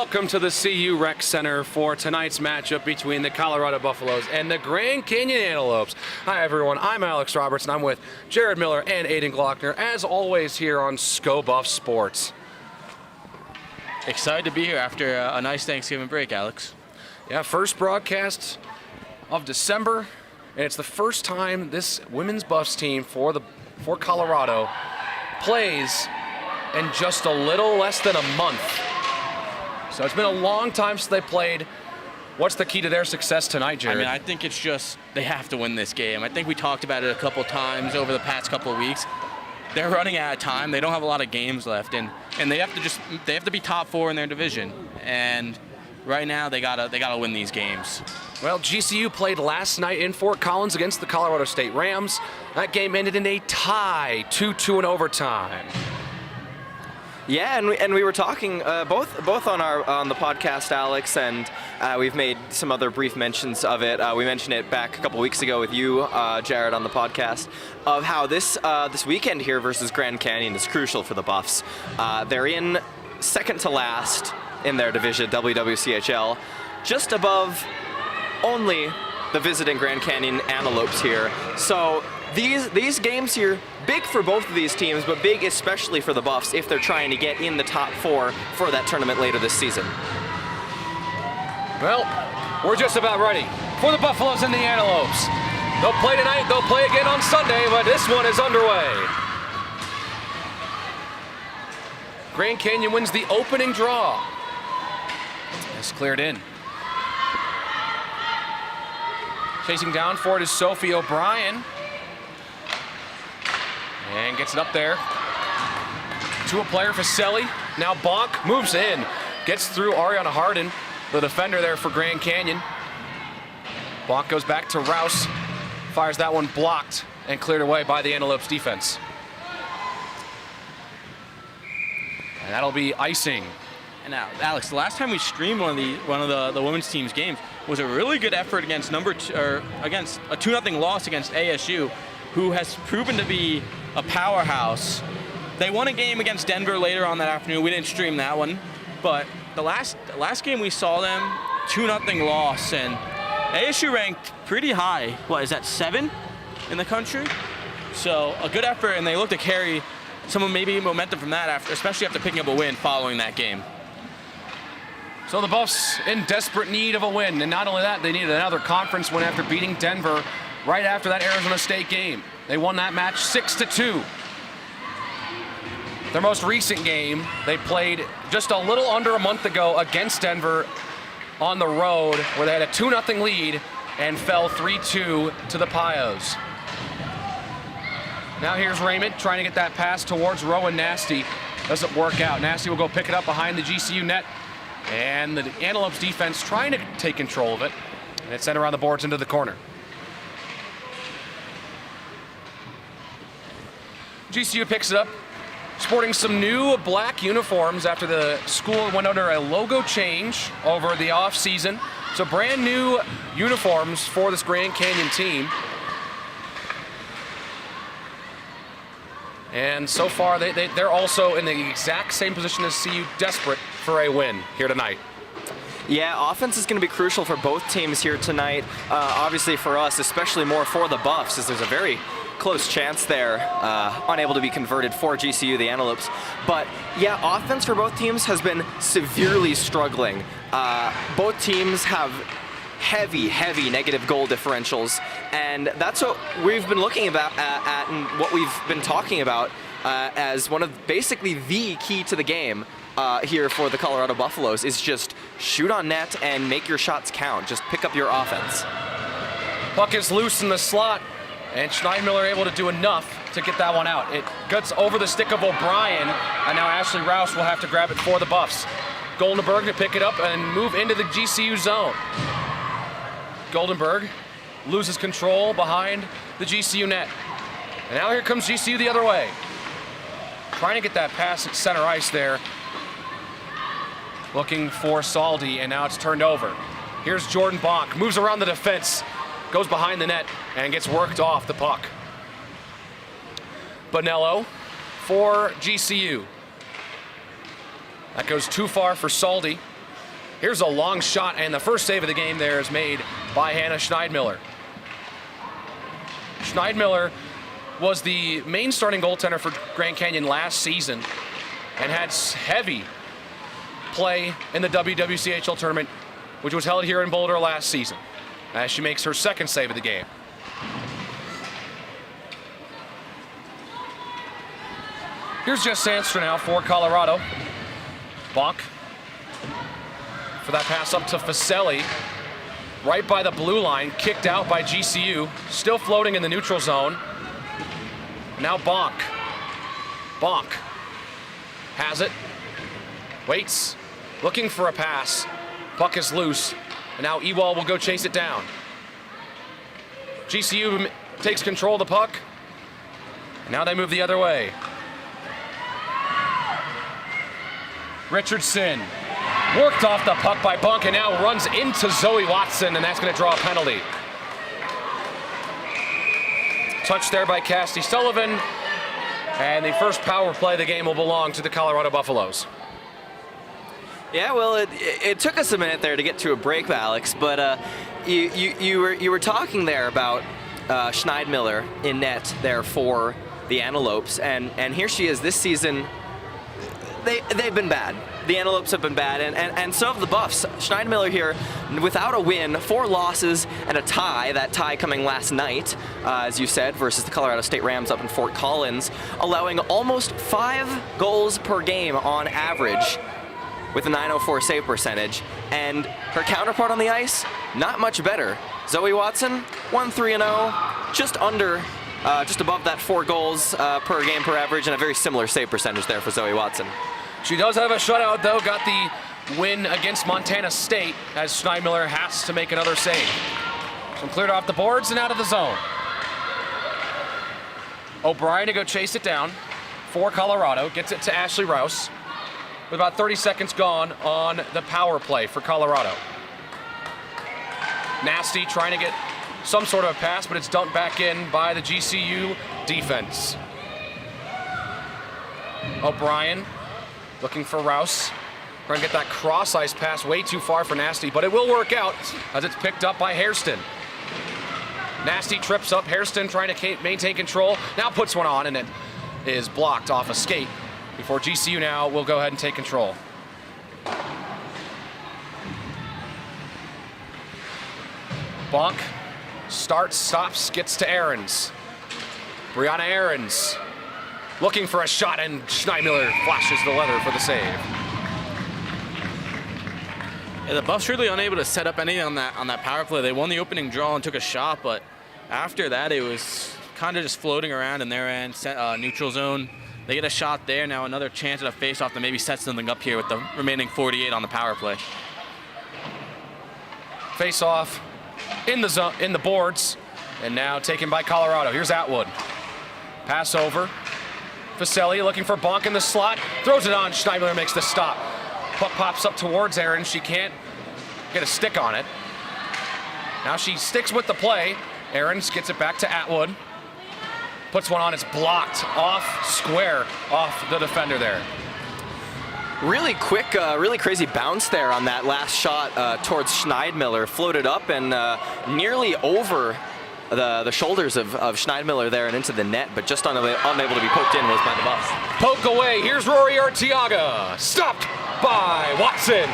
Welcome to the CU Rec Center for tonight's matchup between the Colorado Buffaloes and the Grand Canyon Antelopes. Hi everyone, I'm Alex Roberts and I'm with Jared Miller and Aiden Glockner, as always here on ScoBuff Sports. Excited to be here after a nice Thanksgiving break, Alex. Yeah, first broadcast of December, and it's the first time this women's Buffs team for Colorado plays in just a little less than a month. So it's been a long time since they played. What's the key to their success tonight, Jared? I mean, I think it's just they have to win this game. I think we talked about it a couple times over the past couple of weeks. They're running out of time. They don't have a lot of games left, and they have to be top four in their division. And right now they gotta win these games. Well, GCU played last night in Fort Collins against the Colorado State Rams. That game ended in a tie, 2-2 in overtime. Yeah, and we were talking both on the podcast, Alex, and we've made some other brief mentions of it. We mentioned it back a couple weeks ago with you, Jared, on the podcast, of how this weekend here versus Grand Canyon is crucial for the Buffs. They're in second to last in their division, WWCHL, just above only the visiting Grand Canyon Antelopes here. So these games here, big for both of these teams, but big especially for the Buffs if they're trying to get in the top four for that tournament later this season. Well, we're just about ready for the Buffaloes and the Antelopes. They'll play tonight, they'll play again on Sunday, but this one is underway. Grand Canyon wins the opening draw. It's cleared in. Chasing down for it is Sophie O'Brien. And gets it up there to a player, Facelli. Now Bonk moves in, gets through Ariana Harden, the defender there for Grand Canyon. Bonk goes back to Rouse, fires that one blocked and cleared away by the Antelopes defense. And that'll be icing. And now, Alex, the last time we streamed one of the women's team's games was a really good effort against against a 2-0 loss against ASU, who has proven to be a powerhouse. They won a game against Denver later on that afternoon. We didn't stream that one, but the last game we saw them, 2-0 loss, and ASU ranked pretty high. What is that, 7 in the country? So a good effort, and they look to carry some of maybe momentum from that especially after picking up a win following that game. So the Buffs in desperate need of a win, and not only that, they needed another conference win after beating Denver right after that Arizona State game. They won that match 6-2. Their most recent game, they played just a little under a month ago against Denver on the road, where they had a 2-0 lead and fell 3-2 to the Pios. Now here's Raymond trying to get that pass towards Rowan Nasty. Doesn't work out. Nasty will go pick it up behind the GCU net, and the Antelopes defense trying to take control of it, and it's sent around the boards into the corner. GCU picks it up, sporting some new black uniforms after the school went under a logo change over the off-season. So brand new uniforms for this Grand Canyon team. And so far, they're also in the exact same position as CU, desperate for a win here tonight. Yeah, offense is going to be crucial for both teams here tonight. Obviously for us, especially more for the Buffs, as there's a very close chance there, unable to be converted for GCU, the Antelopes. But yeah, offense for both teams has been severely struggling. Both teams have heavy negative goal differentials, and that's what we've been looking at and what we've been talking about as one of basically the key to the game here for the Colorado Buffaloes is just shoot on net and make your shots count. Just pick up your offense. Puck is loose in the slot, and Schneidmiller able to do enough to get that one out. It gets over the stick of O'Brien, and now Ashley Rouse will have to grab it for the Buffs. Goldenberg to pick it up and move into the GCU zone. Goldenberg loses control behind the GCU net. And now here comes GCU the other way. Trying to get that pass at center ice there. Looking for Saldi, and now it's turned over. Here's Jordan Bonk, moves around the defense, goes behind the net, and gets worked off the puck. Bonello for GCU. That goes too far for Saldi. Here's a long shot, and the first save of the game there is made by Hannah Schneidmiller. Schneidmiller was the main starting goaltender for Grand Canyon last season and had heavy play in the WWCHL tournament, which was held here in Boulder last season, as she makes her second save of the game. Here's Jess Sandstrom now for Colorado. Bonk for that pass up to Faselli, right by the blue line, kicked out by GCU, still floating in the neutral zone. Now Bonk. Bonk has it, waits, looking for a pass. Puck is loose, and now Ewald will go chase it down. GCU takes control of the puck. Now they move the other way. Richardson worked off the puck by Bonk and now runs into Zoe Watson, and that's going to draw a penalty. Touch there by Cassidy Sullivan, and the first power play of the game will belong to the Colorado Buffaloes. Yeah, well, it took us a minute there to get to a break, Alex, but you were talking there about Schneidmiller in net there for the Antelopes, and here she is this season. They've been bad. The Antelopes have been bad, and so have the Buffs. Schneidmiller here, without a win, 4 losses and a tie, that tie coming last night, as you said, versus the Colorado State Rams up in Fort Collins, allowing almost 5 goals per game on average with a .904 save percentage. And her counterpart on the ice, not much better. Zoe Watson, 1-3-0, just above that 4 goals per game per average, and a very similar save percentage there for Zoe Watson. She does have a shutout, though. Got the win against Montana State, as Schneidmiller has to make another save. So cleared off the boards and out of the zone. O'Brien to go chase it down for Colorado. Gets it to Ashley Rouse with about 30 seconds gone on the power play for Colorado. Nasty trying to get some sort of a pass, but it's dumped back in by the GCU defense. O'Brien looking for Rouse. Trying to get that cross-ice pass way too far for Nasty, but it will work out as it's picked up by Hairston. Nasty trips up. Hairston trying to maintain control. Now puts one on, and it is blocked off a skate before GCU now will go ahead and take control. Bonk starts, stops, gets to Ahrens. Brianna Ahrens looking for a shot, and Schneidmiller flashes the leather for the save. Yeah, the Buffs really unable to set up anything on that power play. They won the opening draw and took a shot, but after that it was kind of just floating around in their end, neutral zone. They get a shot there, now another chance at a face-off that maybe sets something up here with the remaining 48 on the power play. Face-off in the zone, in the boards, and now taken by Colorado. Here's Atwood. Pass over. Faselli looking for Bonk in the slot. Throws it on. Schneidmiller makes the stop. Puck pops up towards Aaron. She can't get a stick on it. Now she sticks with the play. Ahrens gets it back to Atwood. Puts one on. It's blocked off square off the defender there. Really quick, really crazy bounce there on that last shot towards Schneidmiller. Floated up and nearly over the shoulders of Schneidmiller there and into the net, but just unable to be poked in was by the Buffs. Poke away. Here's Rory Arteaga. Stopped by Watson.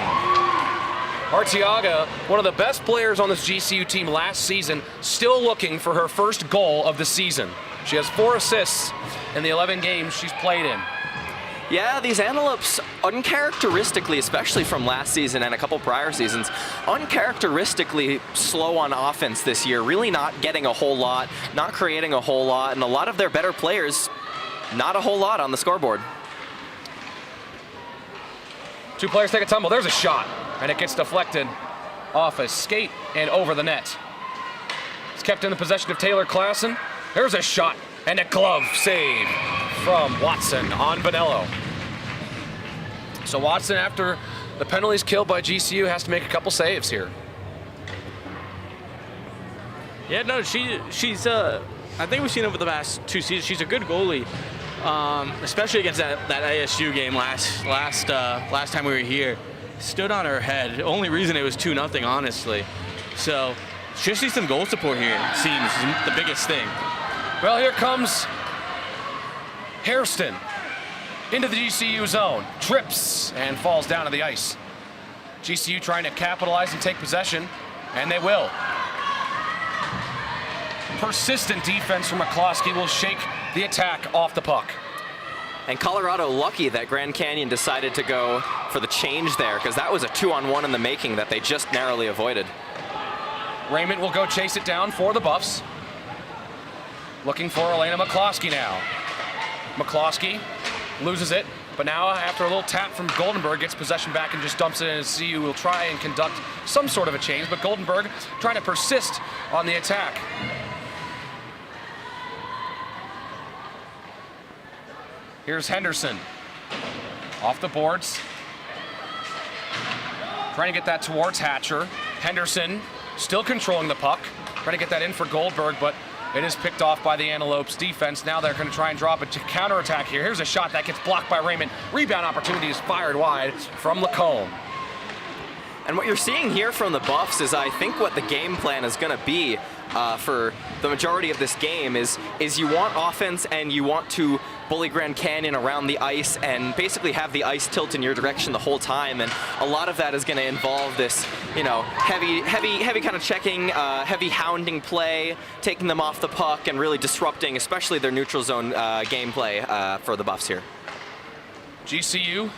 Arteaga, one of the best players on this GCU team last season, still looking for her first goal of the season. She has 4 assists in the 11 games she's played in. Yeah, these Antelopes, uncharacteristically, especially from last season and a couple prior seasons, uncharacteristically slow on offense this year, really not getting a whole lot, not creating a whole lot, and a lot of their better players, not a whole lot on the scoreboard. 2 players take a tumble. There's a shot, and it gets deflected off a skate and over the net. It's kept in the possession of Taylor Klassen. There's a shot, and a glove save from Watson on Bonello. So Watson, after the penalties killed by GCU, has to make a couple saves here. Yeah, no, she's I think we've seen over the past 2 seasons, she's a good goalie, especially against that ASU game last time we were here. stood on her head. The only reason it was 2-0, honestly. So just need some goal support here, it seems, is the biggest thing. Well, here comes Hairston into the GCU zone, trips and falls down to the ice. GCU trying to capitalize and take possession, and they will. Persistent defense from McCloskey will shake the attack off the puck. And Colorado lucky that Grand Canyon decided to go for the change there, because that was a 2-on-1 in the making that they just narrowly avoided. Raymond will go chase it down for the Buffs. Looking for Elena McCloskey now. McCloskey loses it, but now after a little tap from Goldenberg, gets possession back and just dumps it in. CU will try and conduct some sort of a change, but Goldenberg trying to persist on the attack. Here's Henderson off the boards, trying to get that towards Hatcher. Henderson still controlling the puck, trying to get that in for Goldberg, but it is picked off by the Antelopes defense. Now they're going to try and drop it to counterattack here. Here's a shot that gets blocked by Raymond. Rebound opportunity is fired wide from Lacombe. And what you're seeing here from the Buffs is, I think, what the game plan is going to be for the majority of this game is you want offense and you want to bully Grand Canyon around the ice and basically have the ice tilt in your direction the whole time. And a lot of that is going to involve this, heavy kind of checking, heavy hounding play, taking them off the puck and really disrupting, especially their neutral zone gameplay for the Buffs here. GCU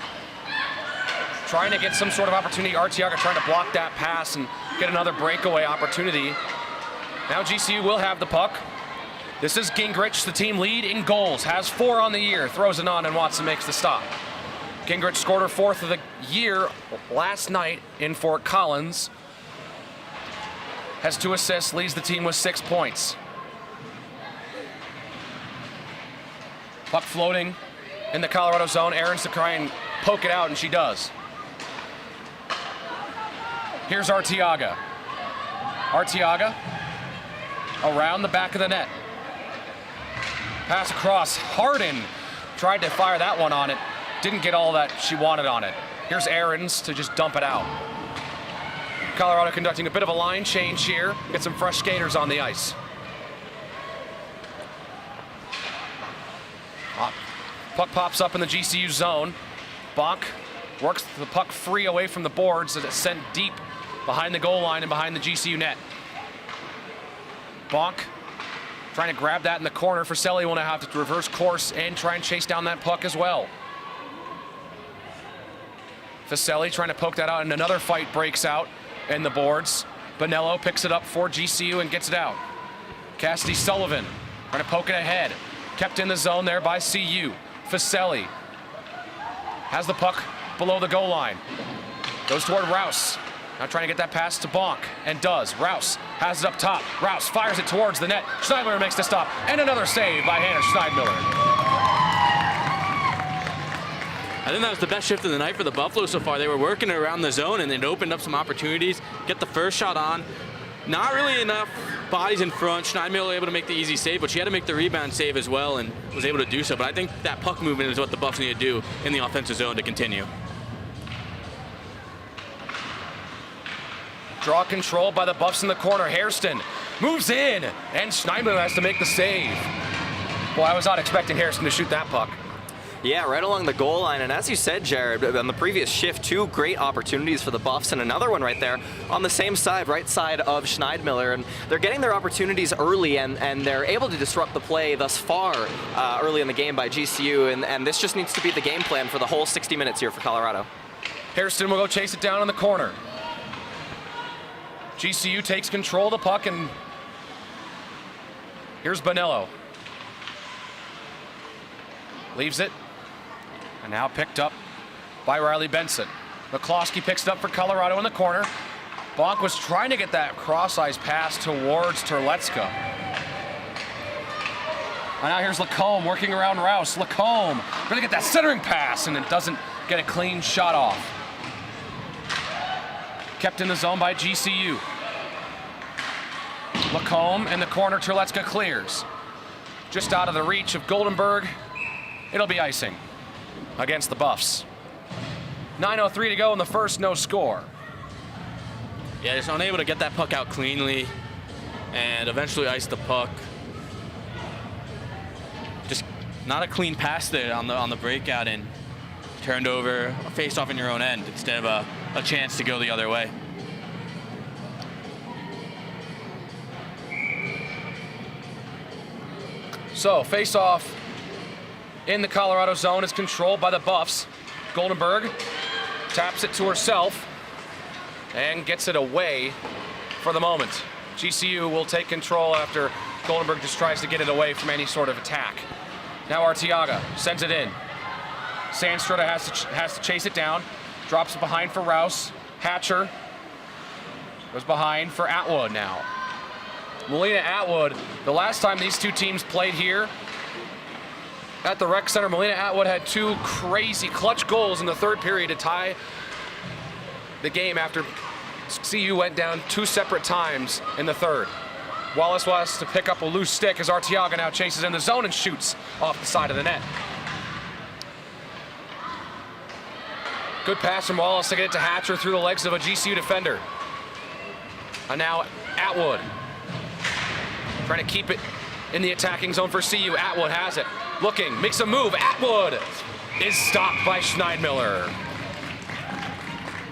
trying to get some sort of opportunity. Arteaga trying to block that pass and get another breakaway opportunity. Now GCU will have the puck. This is Gingrich, the team lead in goals, has 4 on the year, throws it on, and Watson makes the stop. Gingrich scored her 4th of the year last night in Fort Collins. Has 2 assists, leads the team with 6 points. Puck floating in the Colorado zone. Aaron's to try and poke it out, and she does. Here's Arteaga. Arteaga around the back of the net. Pass across. Harden tried to fire that one on it. Didn't get all that she wanted on it. Here's Aarons to just dump it out. Colorado conducting a bit of a line change here. Get some fresh skaters on the ice. Puck pops up in the GCU zone. Bonk works the puck free away from the boards as it's sent deep behind the goal line and behind the GCU net. Bonk trying to grab that in the corner. Friselli will now have to reverse course and try and chase down that puck as well. Friselli trying to poke that out, and another fight breaks out in the boards. Bonello picks it up for GCU and gets it out. Cassidy Sullivan trying to poke it ahead. Kept in the zone there by CU. Friselli has the puck below the goal line. Goes toward Rouse. Now trying to get that pass to Bonk, and does. Rouse has it up top. Rouse fires it towards the net. Schneidmiller makes the stop, and another save by Hannah Schneidmiller. I think that was the best shift of the night for the Buffalo so far. They were working around the zone, and it opened up some opportunities. Get the first shot on. Not really enough bodies in front. Schneidmiller able to make the easy save, but she had to make the rebound save as well, and was able to do so. But I think that puck movement is what the Buffs need to do in the offensive zone to continue. Draw control by the Buffs in the corner. Hairston moves in, and Schneidmiller has to make the save. Boy, I was not expecting Hairston to shoot that puck. Yeah, right along the goal line. And as you said, Jared, on the previous shift, 2 great opportunities for the Buffs, and another one right there on the same side, right side of Schneidmiller. And they're getting their opportunities early, and they're able to disrupt the play thus far early in the game by GCU. And this just needs to be the game plan for the whole 60 minutes here for Colorado. Hairston will go chase it down in the corner. GCU takes control of the puck, and here's Bonello. Leaves it, and now picked up by Riley Benson. McCloskey picks it up for Colorado in the corner. Bonk was trying to get that cross-ice pass towards Terletska. And now here's Lacombe working around Rouse. Lacombe gonna get that centering pass, and it doesn't get a clean shot off. Kept in the zone by GCU. Lacombe in the corner, Terletska clears. Just out of the reach of Goldenberg. It'll be icing against the Buffs. 9:03 to go in the first, no score. Yeah, just unable to get that puck out cleanly and eventually ice the puck. Just not a clean pass there on the breakout and turned over, a face-off in your own end instead of a chance to go the other way. So, face-off in the Colorado zone is controlled by the Buffs. Goldenberg taps it to herself and gets it away for the moment. GCU will take control after Goldenberg just tries to get it away from any sort of attack. Now Arteaga sends it in. Sandström has to chase it down. Drops it behind for Rouse. Hatcher goes behind for Atwood now. Melina Atwood, the last time these two teams played here at the rec center, Melina Atwood had 2 crazy clutch goals in the third period to tie the game after CU went down 2 separate times in the third. Wallace was to pick up a loose stick as Arteaga now chases in the zone and shoots off the side of the net. Good pass from Wallace to get it to Hatcher through the legs of a GCU defender. And now Atwood trying to keep it in the attacking zone for CU. Atwood has it. Looking, makes a move. Atwood is stopped by Schneidmiller.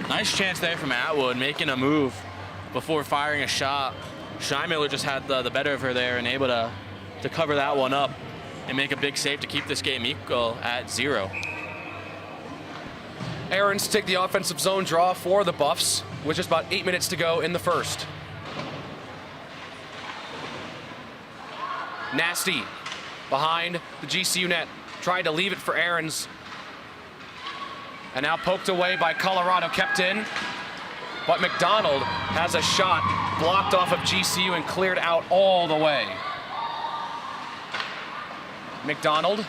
Nice chance there from Atwood, making a move before firing a shot. Schneidmiller just had the better of her there and able to cover that one up and make a big save to keep this game equal at 0. Aarons take the offensive zone draw for the Buffs with just about 8 minutes to go in the first. Nasty behind the GCU net. Tried to leave it for Aarons. And now poked away by Colorado, kept in. But McDonald has a shot blocked off of GCU and cleared out all the way. McDonald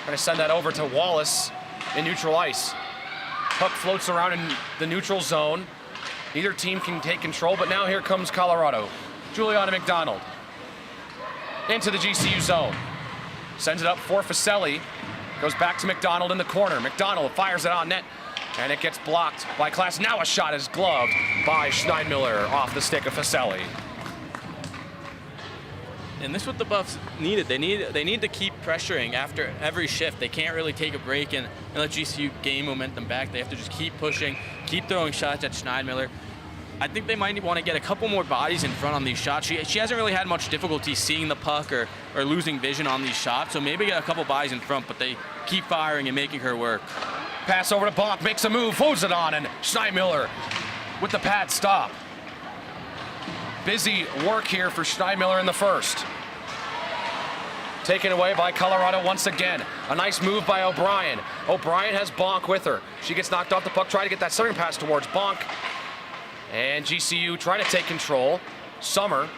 trying to send that over to Wallace in neutral ice. Puck floats around in the neutral zone. Neither team can take control, but now here comes Colorado. Juliana McDonald into the GCU zone. Sends it up for Faselli. Goes back to McDonald in the corner. McDonald fires it on net, and it gets blocked by Class. Now a shot is gloved by Schneidmiller off the stick of Faselli. And this is what the Buffs needed. They need to keep pressuring after every shift. They can't really take a break and let GCU gain momentum back. They have to just keep pushing, keep throwing shots at Schneidmiller. I think they might want to get a couple more bodies in front on these shots. She hasn't really had much difficulty seeing the puck or losing vision on these shots, so maybe get a couple bodies in front, but they keep firing and making her work. Pass over to Bonk, makes a move, holds it on, and Schneidmiller with the pad stop. Busy work here for Schneidmiller in the first. Taken away by Colorado once again. A nice move by O'Brien. O'Brien has Bonk with her. She gets knocked off the puck, trying to get that centering pass towards Bonk. And GCU trying to take control. Summer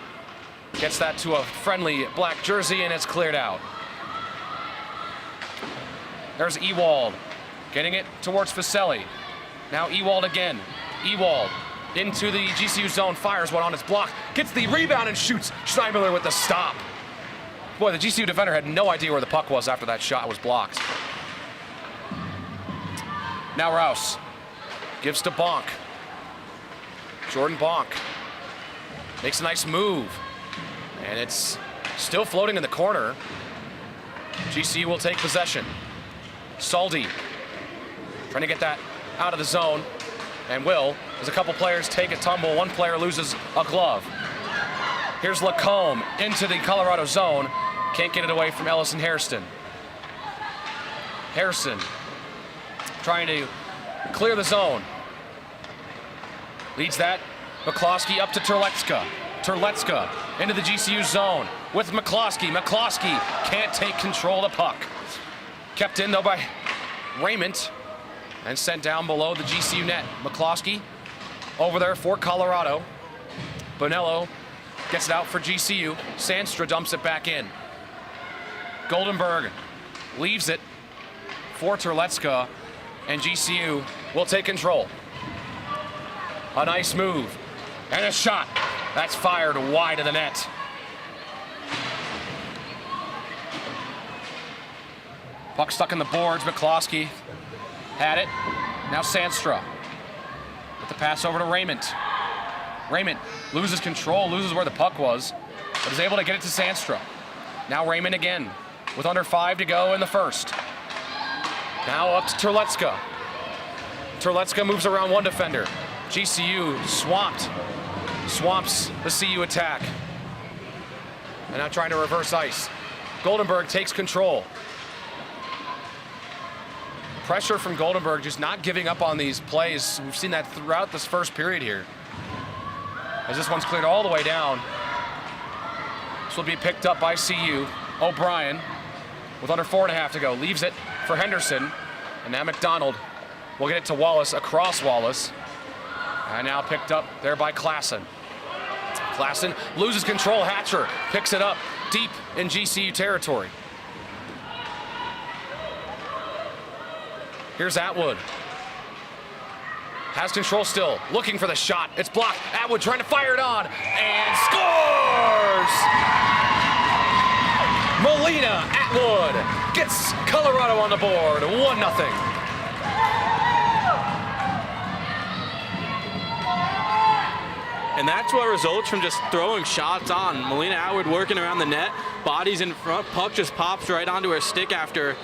gets that to a friendly black jersey, and it's cleared out. There's Ewald getting it towards Faselli. Now Ewald again. Ewald into the GCU zone, fires one on his block, gets the rebound and shoots. Schneidmiller with the stop. Boy, the GCU defender had no idea where the puck was after that shot was blocked. Now Rouse gives to Bonk. Jordan Bonk makes a nice move, and it's still floating in the corner. GCU will take possession. Saldi trying to get that out of the zone, and will, as a couple players take a tumble. One player loses a glove. Here's Lacombe into the Colorado zone. Can't get it away from Ellison Hairston. Hairston trying to clear the zone. Leads that. McCloskey up to Terletska. Terletska into the GCU zone with McCloskey. McCloskey can't take control of the puck. Kept in though by Raymond and sent down below the GCU net. McCloskey over there for Colorado. Bonello gets it out for GCU. Sandstra dumps it back in. Goldenberg leaves it for Terletska, and GCU will take control. A nice move and a shot that's fired wide of the net. Puck stuck in the boards. McCloskey had it. Now Sandstra with the pass over to Raymond. Raymond loses control, loses where the puck was, but is able to get it to Sandstra. Now Raymond again with under 5 to go in the first. Now up to Terletska. Terletska moves around one defender. GCU swamps the CU attack. And now trying to reverse ice. Goldenberg takes control. Pressure from Goldenberg, just not giving up on these plays. We've seen that throughout this first period here. As this one's cleared all the way down. This will be picked up by CU. O'Brien with under 4.5 to go. Leaves it for Henderson. And now McDonald will get it to Wallace, across Wallace. And now picked up there by Klassen. Klassen loses control. Hatcher picks it up deep in GCU territory. Here's Atwood. Has control still, looking for the shot. It's blocked. Atwood trying to fire it on, and scores! Molina Atwood gets Colorado on the board, 1-0. And that's what results from just throwing shots on. Molina Atwood working around the net, bodies in front, puck just pops right onto her stick after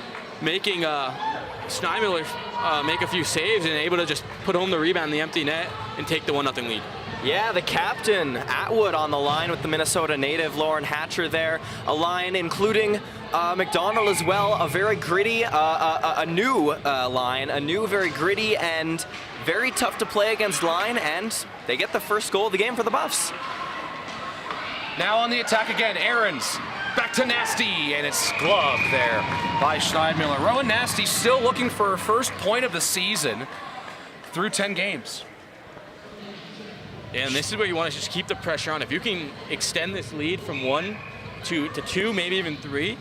making Schneimiller make a few saves and able to just put home the rebound in the empty net and take the 1-0 lead. Yeah, the captain, Atwood, on the line with the Minnesota native, Lauren Hatcher there. A line including McDonald as well, a very gritty, a new line, a new very gritty and very tough to play against line, and they get the first goal of the game for the Buffs. Now on the attack again, Aarons. Back to Nasty, and it's gloved there by Schneidmiller. Rowan Nasty still looking for her first point of the season through 10 games. And this is where you want to just keep the pressure on. If you can extend this lead from 1 to 2, maybe even 3,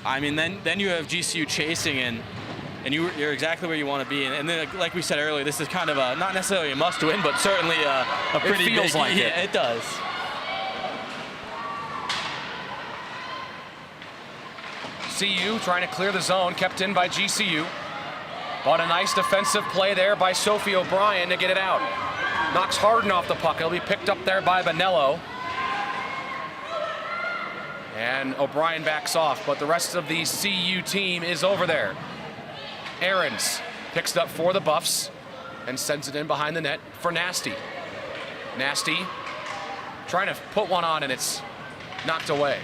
I mean, then you have GCU chasing, and you're exactly where you want to be. And then, like we said earlier, this is kind of a, not necessarily a must-win, but certainly a pretty big. It feels like it. Yeah, it does. CU trying to clear the zone, kept in by GCU. But a nice defensive play there by Sophie O'Brien to get it out. Knocks Harden off the puck. It'll be picked up there by Bonello. And O'Brien backs off, but the rest of the CU team is over there. Aarons picks it up for the Buffs and sends it in behind the net for Nasty. Nasty trying to put one on, and it's knocked away.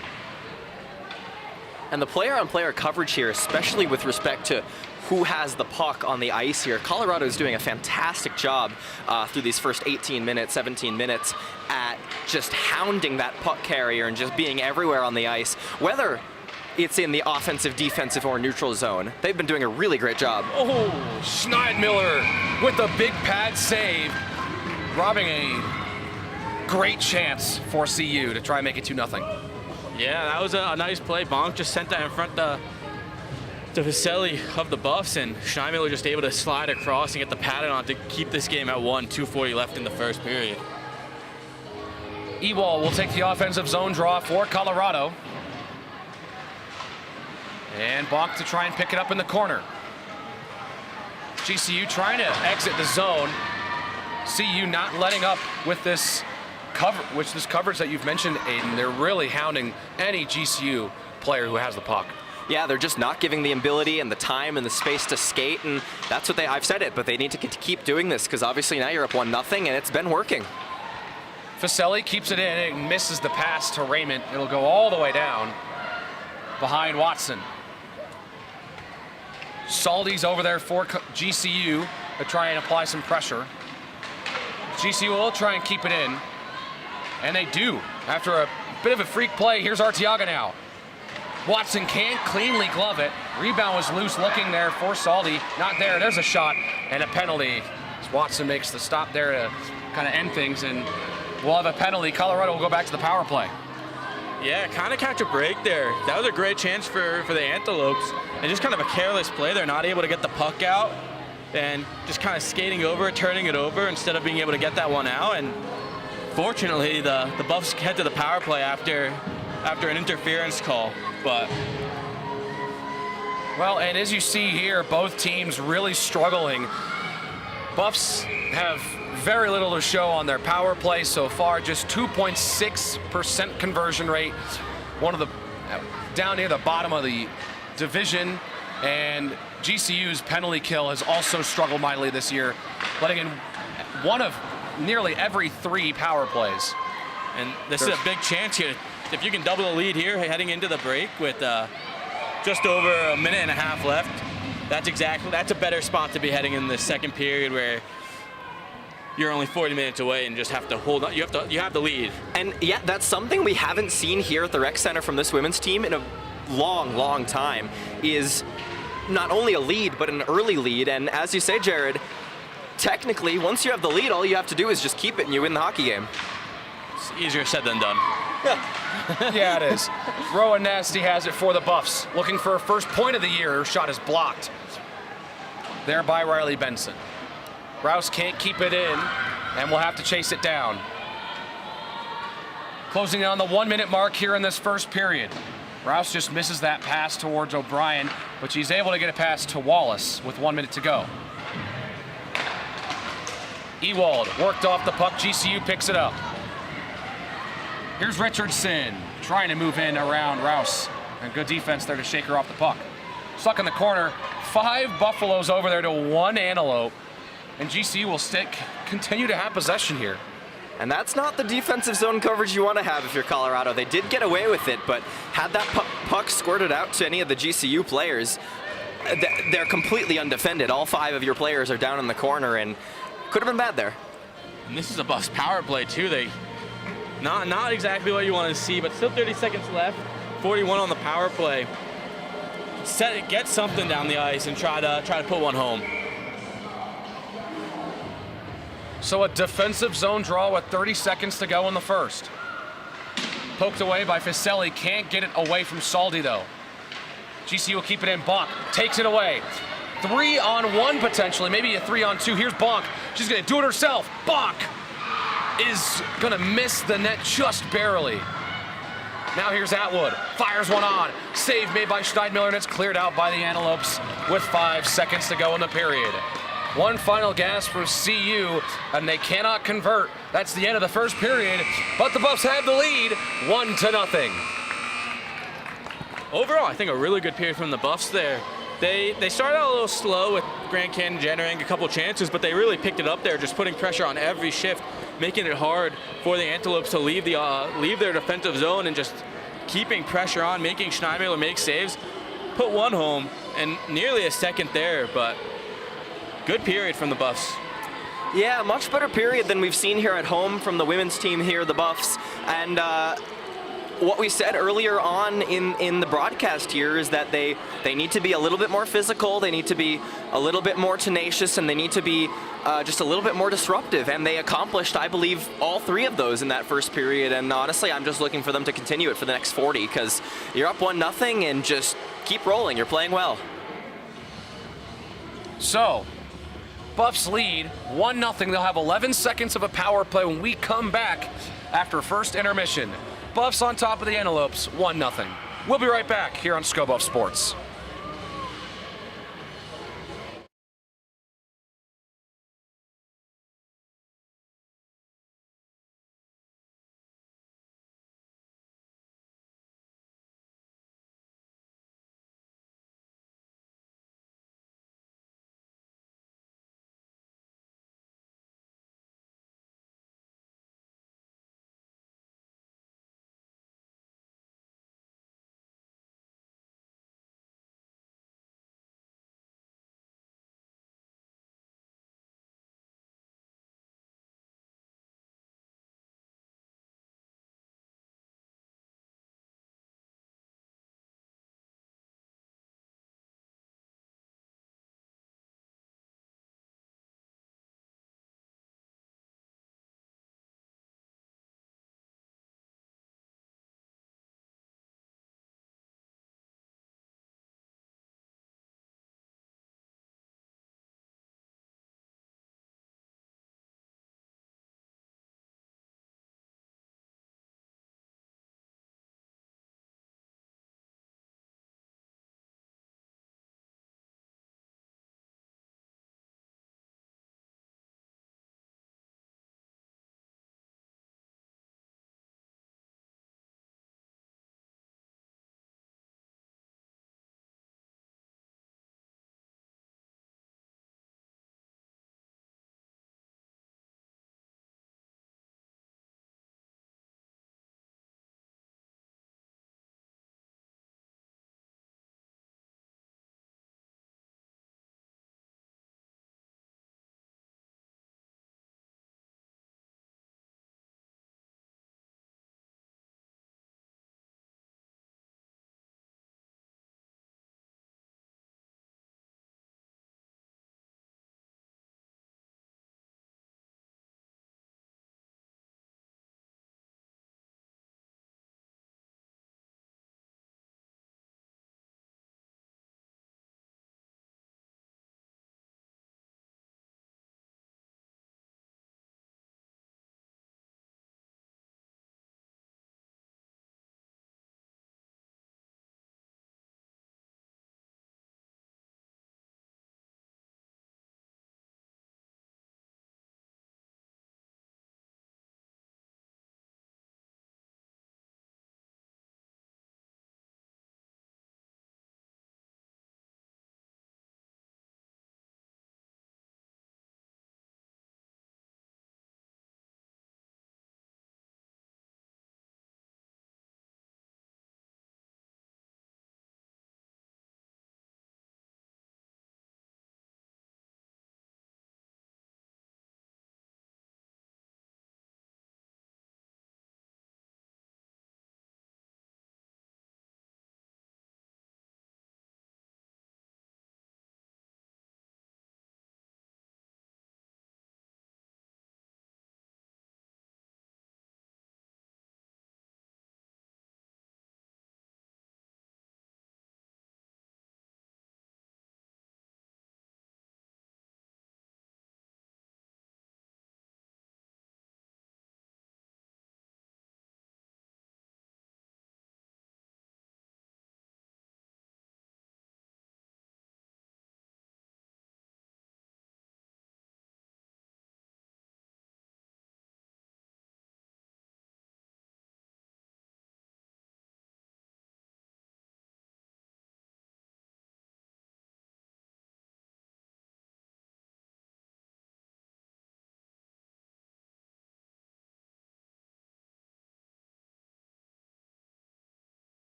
And the player-on-player coverage here, especially with respect to who has the puck on the ice here, Colorado is doing a fantastic job through these first 18 minutes, 17 minutes at just hounding that puck carrier and just being everywhere on the ice, whether it's in the offensive, defensive, or neutral zone. They've been doing a really great job. Oh, Schneidmiller with a big pad save, robbing a great chance for CU to try and make it 2-0. Yeah, that was a nice play. Bonk just sent that in front to Vaselli of the Buffs, and Schneimiller just able to slide across and get the pattern on to keep this game at 1, 2:40 left in the first period. Ewald will take the offensive zone draw for Colorado. And Bonk to try and pick it up in the corner. GCU trying to exit the zone. CU not letting up with this coverage that you've mentioned, Aiden. They're really hounding any GCU player who has the puck. Yeah, they're just not giving the ability and the time and the space to skate, and that's what I've said it, but they need to keep doing this, because obviously now you're up 1-0, and it's been working. Vaselli keeps it in and misses the pass to Raymond. It'll go all the way down behind Watson. Saldy's over there for GCU to try and apply some pressure. GCU will try and keep it in, and they do. After a bit of a freak play, here's Arteaga now. Watson can't cleanly glove it. Rebound was loose looking there for Saldy. Not there. There's a shot and a penalty. Watson makes the stop there to kind of end things, and we'll have a penalty. Colorado will go back to the power play. Yeah, kind of catch a break there. That was a great chance for the Antelopes, and just kind of a careless play. They're not able to get the puck out and just kind of skating over, turning it over instead of being able to get that one out. And fortunately, the Buffs head to the power play after an interference call. But well, and as you see here, both teams really struggling Buffs have very little to show on their power play so far, just 2.6% conversion rate. One of the down near the bottom of the division, and GCU's penalty kill has also struggled mightily this year, letting in one of nearly every 3 power plays. And this is a big chance here. If you can double the lead here heading into the break with just over a minute and a half left, that's a better spot to be heading in the second period where you're only 40 minutes away and just have to hold on. You have the lead. And yeah, that's something we haven't seen here at the rec center from this women's team in a long time, is not only a lead, but an early lead. And as you say, Jared, technically, once you have the lead, all you have to do is just keep it and you win the hockey game. It's easier said than done. Yeah, it is. Rowan Nasty has it for the Buffs, looking for a first point of the year. Her shot is blocked there by Riley Benson. Rouse can't keep it in, and will have to chase it down. Closing in on the 1-minute mark here in this first period. Rouse just misses that pass towards O'Brien, but she's able to get a pass to Wallace with 1 minute to go. Ewald worked off the puck. GCU picks it up. Here's Richardson trying to move in around Rouse. And good defense there to shake her off the puck. Stuck in the corner. 5 Buffaloes over there to 1 Antelope. And GCU will continue to have possession here. And that's not the defensive zone coverage you want to have if you're Colorado. They did get away with it, but had that puck squirted out to any of the GCU players, they're completely undefended. All 5 of your players are down in the corner, and could have been bad there. And this is a Buffs power play too. They not exactly what you want to see, but still 30 seconds left. 41 on the power play. Get something down the ice and try to put one home. So a defensive zone draw with 30 seconds to go in the first. Poked away by Fiselli. Can't get it away from Saldi, though. GCU will keep it in. Bonk takes it away. 3-on-1 potentially, maybe a 3-on-2. Here's Bonk. She's going to do it herself. Bonk is going to miss the net just barely. Now here's Atwood. Fires one on. Save made by Schneidmiller, and it's cleared out by the Antelopes with 5 seconds to go in the period. One final gasp for CU, and they cannot convert. That's the end of the first period, but the Buffs have the lead, 1-0. Overall, I think a really good period from the Buffs there. They started out a little slow with Grand Canyon generating a couple chances, but they really picked it up there, just putting pressure on every shift, making it hard for the Antelopes to leave their defensive zone and just keeping pressure on, making Schneidmiller make saves. Put one home and nearly a second there, but good period from the Buffs. Yeah, much better period than we've seen here at home from the women's team here, the Buffs. And what we said earlier on in the broadcast here is that they need to be a little bit more physical, they need to be a little bit more tenacious, and they need to be just a little bit more disruptive. And they accomplished, I believe, all 3 of those in that first period. And honestly, I'm just looking for them to continue it for the next 40, because you're up 1-0 and just keep rolling. You're playing well. So, Buffs lead 1-0. They'll have 11 seconds of a power play when we come back after first intermission. Buffs on top of the Antelopes, 1-0. We'll be right back here on ScoBuff Sports.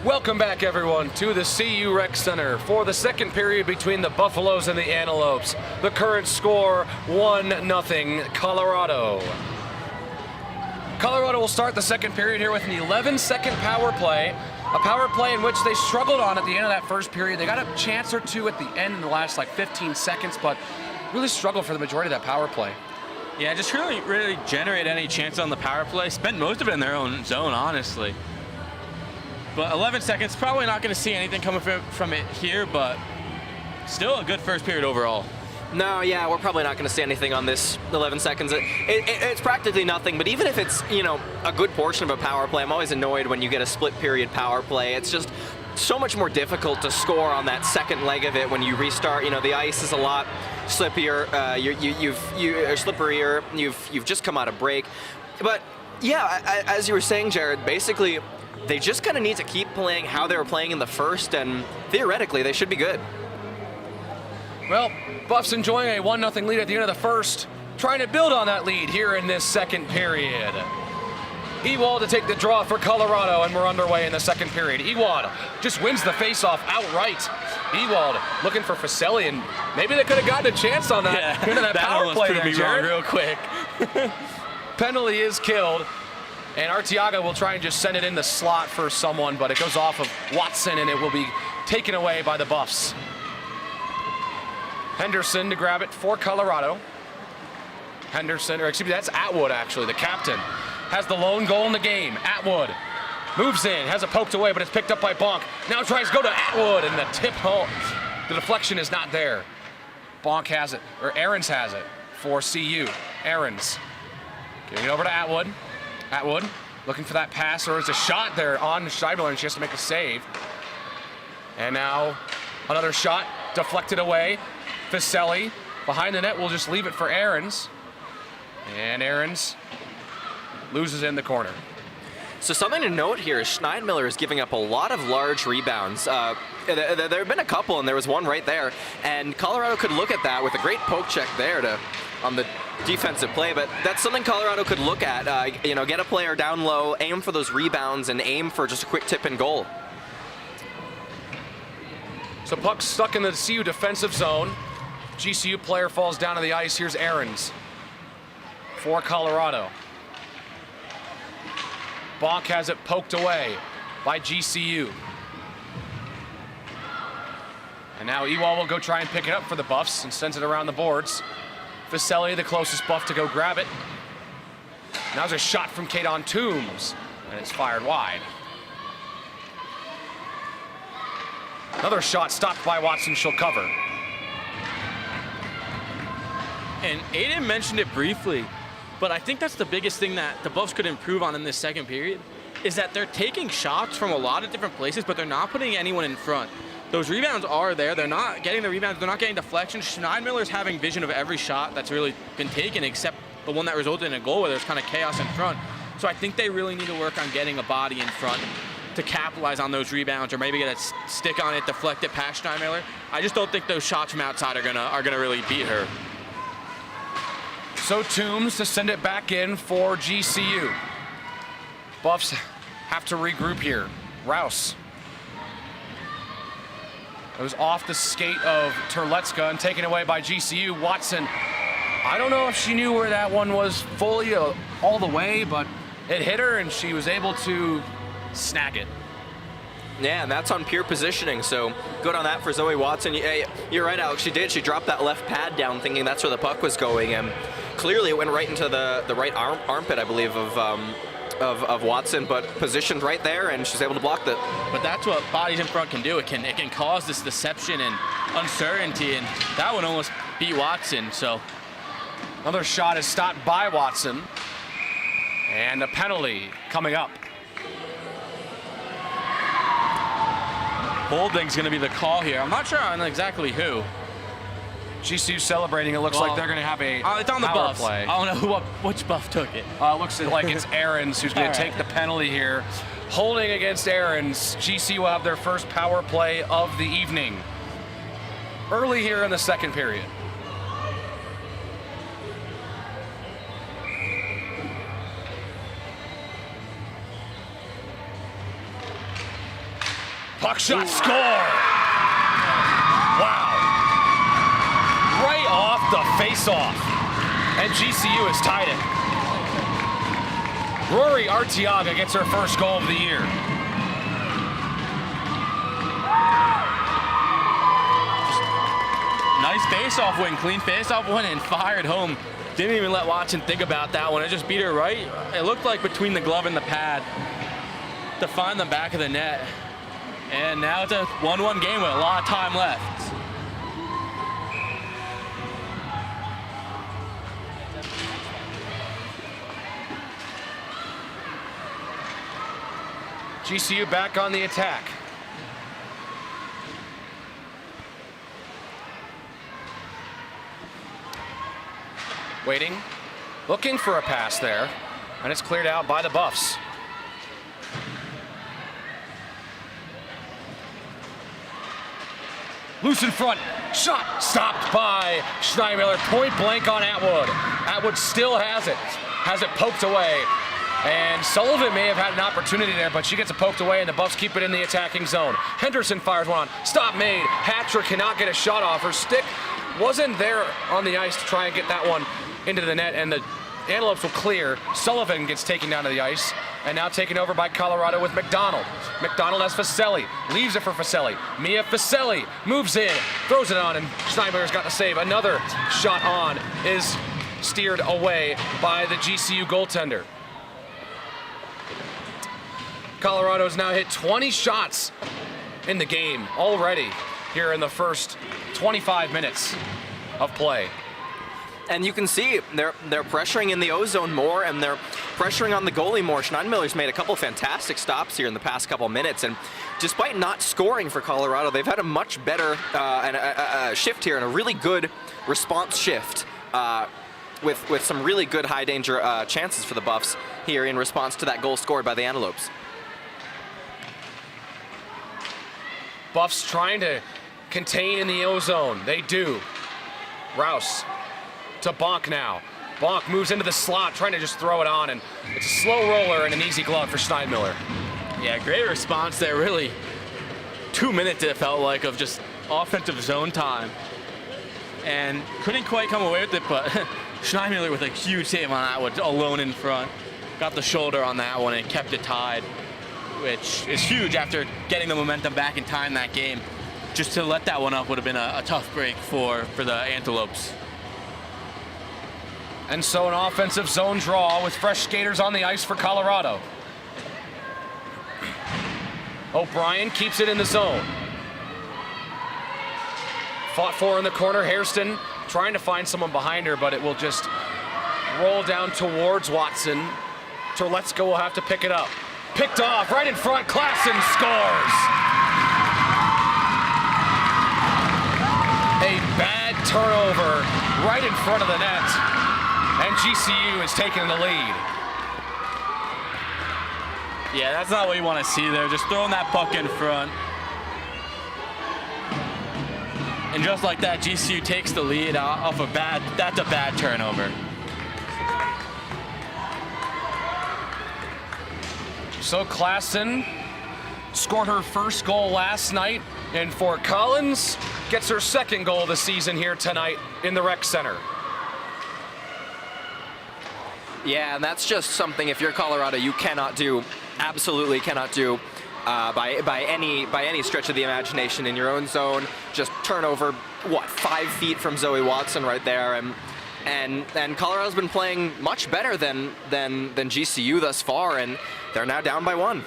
Welcome back, everyone, to the CU Rec Center for the second period between the Buffaloes and the Antelopes. The current score, 1-0 Colorado. Colorado will start the second period here with an 11-second power play. A power play in which they struggled on at the end of that first period. They got a chance or two at the end in the last 15 seconds, but really struggled for the majority of that power play. Yeah, just really generate any chance on the power play. Spent most of it in their own zone, honestly. But 11 seconds, probably not going to see anything coming from it here, but still a good first period overall. No, yeah, we're probably not going to see anything on this 11 seconds. It's practically nothing, but even if it's, a good portion of a power play, I'm always annoyed when you get a split period power play. It's just so much more difficult to score on that second leg of it when you restart. The ice is a lot slippier, slipperier, you've just come out of break. But yeah, as you were saying, Jared, basically they just kind of need to keep playing how they were playing in the first, and theoretically they should be good. Well, Buffs enjoying a 1-0 lead at the end of the first, trying to build on that lead here in this second period. Ewald to take the draw for Colorado, and we're underway in the second period. Ewald just wins the faceoff outright. Ewald looking for Faselli, and maybe they could have gotten a chance on that. Yeah, that power play there, Jared. Real quick. Penalty is killed, and Arteaga will try and just send it in the slot for someone, but it goes off of Watson, and it will be taken away by the Buffs. Henderson to grab it for Colorado. That's Atwood, actually, the captain. Has the lone goal in the game. Atwood moves in, has it poked away, but it's picked up by Bonk. Now tries to go to Atwood, and the tip home. The deflection is not there. Bonk has it, or Ahrens has it for CU. Ahrens giving it over to Atwood. Atwood looking for that pass, or it's a shot there on Scheibler, and she has to make a save. And now another shot deflected away. Faselli behind the net will just leave it for Ahrens. And Ahrens loses in the corner. So something to note here is Schneidmiller is giving up a lot of large rebounds. There have been a couple, and there was one right there. And Colorado could look at that with a great poke check there on the defensive play. But that's something Colorado could look at. Get a player down low, aim for those rebounds, and aim for just a quick tip and goal. So puck stuck in the CU defensive zone. GCU player falls down to the ice. Here's Ahrens for Colorado. Bonk has it poked away by GCU. And now Ewald will go try and pick it up for the Buffs and sends it around the boards. Faselli, the closest Buff to go grab it. Now there's a shot from Kadon Toombs, and it's fired wide. Another shot stopped by Watson, she'll cover. And Aiden mentioned it briefly, but I think that's the biggest thing that the Buffs could improve on in this second period, is that they're taking shots from a lot of different places, but they're not putting anyone in front. Those rebounds are there. They're not getting the rebounds. They're not getting deflections. Schneidmiller's having vision of every shot that's really been taken, except the one that resulted in a goal where there's kind of chaos in front. So I think they really need to work on getting a body in front to capitalize on those rebounds, or maybe get a stick on it, deflect it past Schneidmiller. I just don't think those shots from outside are gonna really beat her. So Toombs to send it back in for GCU. Buffs have to regroup here. Rouse. It was off the skate of Terletska and taken away by GCU. Watson, I don't know if she knew where that one was fully all the way, but it hit her and she was able to snag it. Yeah, and that's on pure positioning, so good on that for Zoe Watson. You're right, Alex, she did. She dropped that left pad down thinking that's where the puck was going, and clearly it went right into the right armpit, I believe, of Watson, but positioned right there, and she's able to block that. But that's what bodies in front can do. It can cause this deception and uncertainty, and that would almost beat Watson. So another shot is stopped by Watson, and a penalty coming up. Holding's going to be the call here. I'm not sure on exactly who. GCU celebrating. It looks like they're going to have a it's on the power Buffs. play. I don't know which Buff took it. Looks like it's Ahrens who's going to take the penalty here. Holding against Ahrens. GCU will have their first power play of the evening. Early here in the second period. Puck shot, score! Wow. Right off the face-off. And GCU has tied it. Rory Arteaga gets her first goal of the year. Nice face-off win, clean face-off win, and fired home. Didn't even let Watson think about that one. It just beat her right. It looked like between the glove and the pad to find the back of the net. And now it's a 1-1 game with a lot of time left. GCU back on the attack. Waiting, looking for a pass there, and it's cleared out by the Buffs. Loose in front, shot stopped by Schneimiller, point blank on Atwood. Atwood still has it poked away. And Sullivan may have had an opportunity there, but she gets it poked away, and the Buffs keep it in the attacking zone. Henderson fires one on. Stop made. Hatcher cannot get a shot off. Her stick wasn't there on the ice to try and get that one into the net, and the Antelopes will clear. Sullivan gets taken down to the ice, and now taken over by Colorado with McDonald. McDonald has Faselli, leaves it for Faselli. Mia Faselli moves in, throws it on, and Schneider's got to save. Another shot on is steered away by the GCU goaltender. Colorado's now hit 20 shots in the game already here in the first 25 minutes of play. And you can see they're pressuring in the O-zone more, and they're pressuring on the goalie more. Schneidmiller's made a couple fantastic stops here in the past couple minutes, and despite not scoring for Colorado, they've had a much better shift here and a really good response shift with some really good high danger chances for the Buffs here in response to that goal scored by the Antelopes. Buffs trying to contain in the O-zone. They do. Rouse to Bonk now. Bonk moves into the slot, trying to just throw it on, and it's a slow roller and an easy glove for Schneidmiller. Yeah, great response there, really. 2 minutes it felt like of just offensive zone time. And couldn't quite come away with it, but Schneidmiller with a huge save on that one, alone in front. Got the shoulder on that one and kept it tied, which is huge after getting the momentum back and tying that game. Just to let that one up would have been a tough break for the Antelopes. And so an offensive zone draw with fresh skaters on the ice for Colorado. O'Brien keeps it in the zone. Fought for in the corner. Hairston trying to find someone behind her, but it will just roll down towards Watson. Terlecka will have to pick it up. Picked off right in front. Klassen scores. A bad turnover right in front of the net. And GCU is taking the lead. Yeah, that's not what you want to see there. Just throwing that puck in front. And just like that, GCU takes the lead off that's a bad turnover. So Klassen scored her first goal last night in Fort Collins, gets her second goal of the season here tonight in the rec center. Yeah, and that's just something, if you're Colorado, you cannot do, absolutely cannot do by any stretch of the imagination in your own zone. Just turnover, 5 feet from Zoe Watson right there, and Colorado's been playing much better than GCU thus far, and they're now down by 1.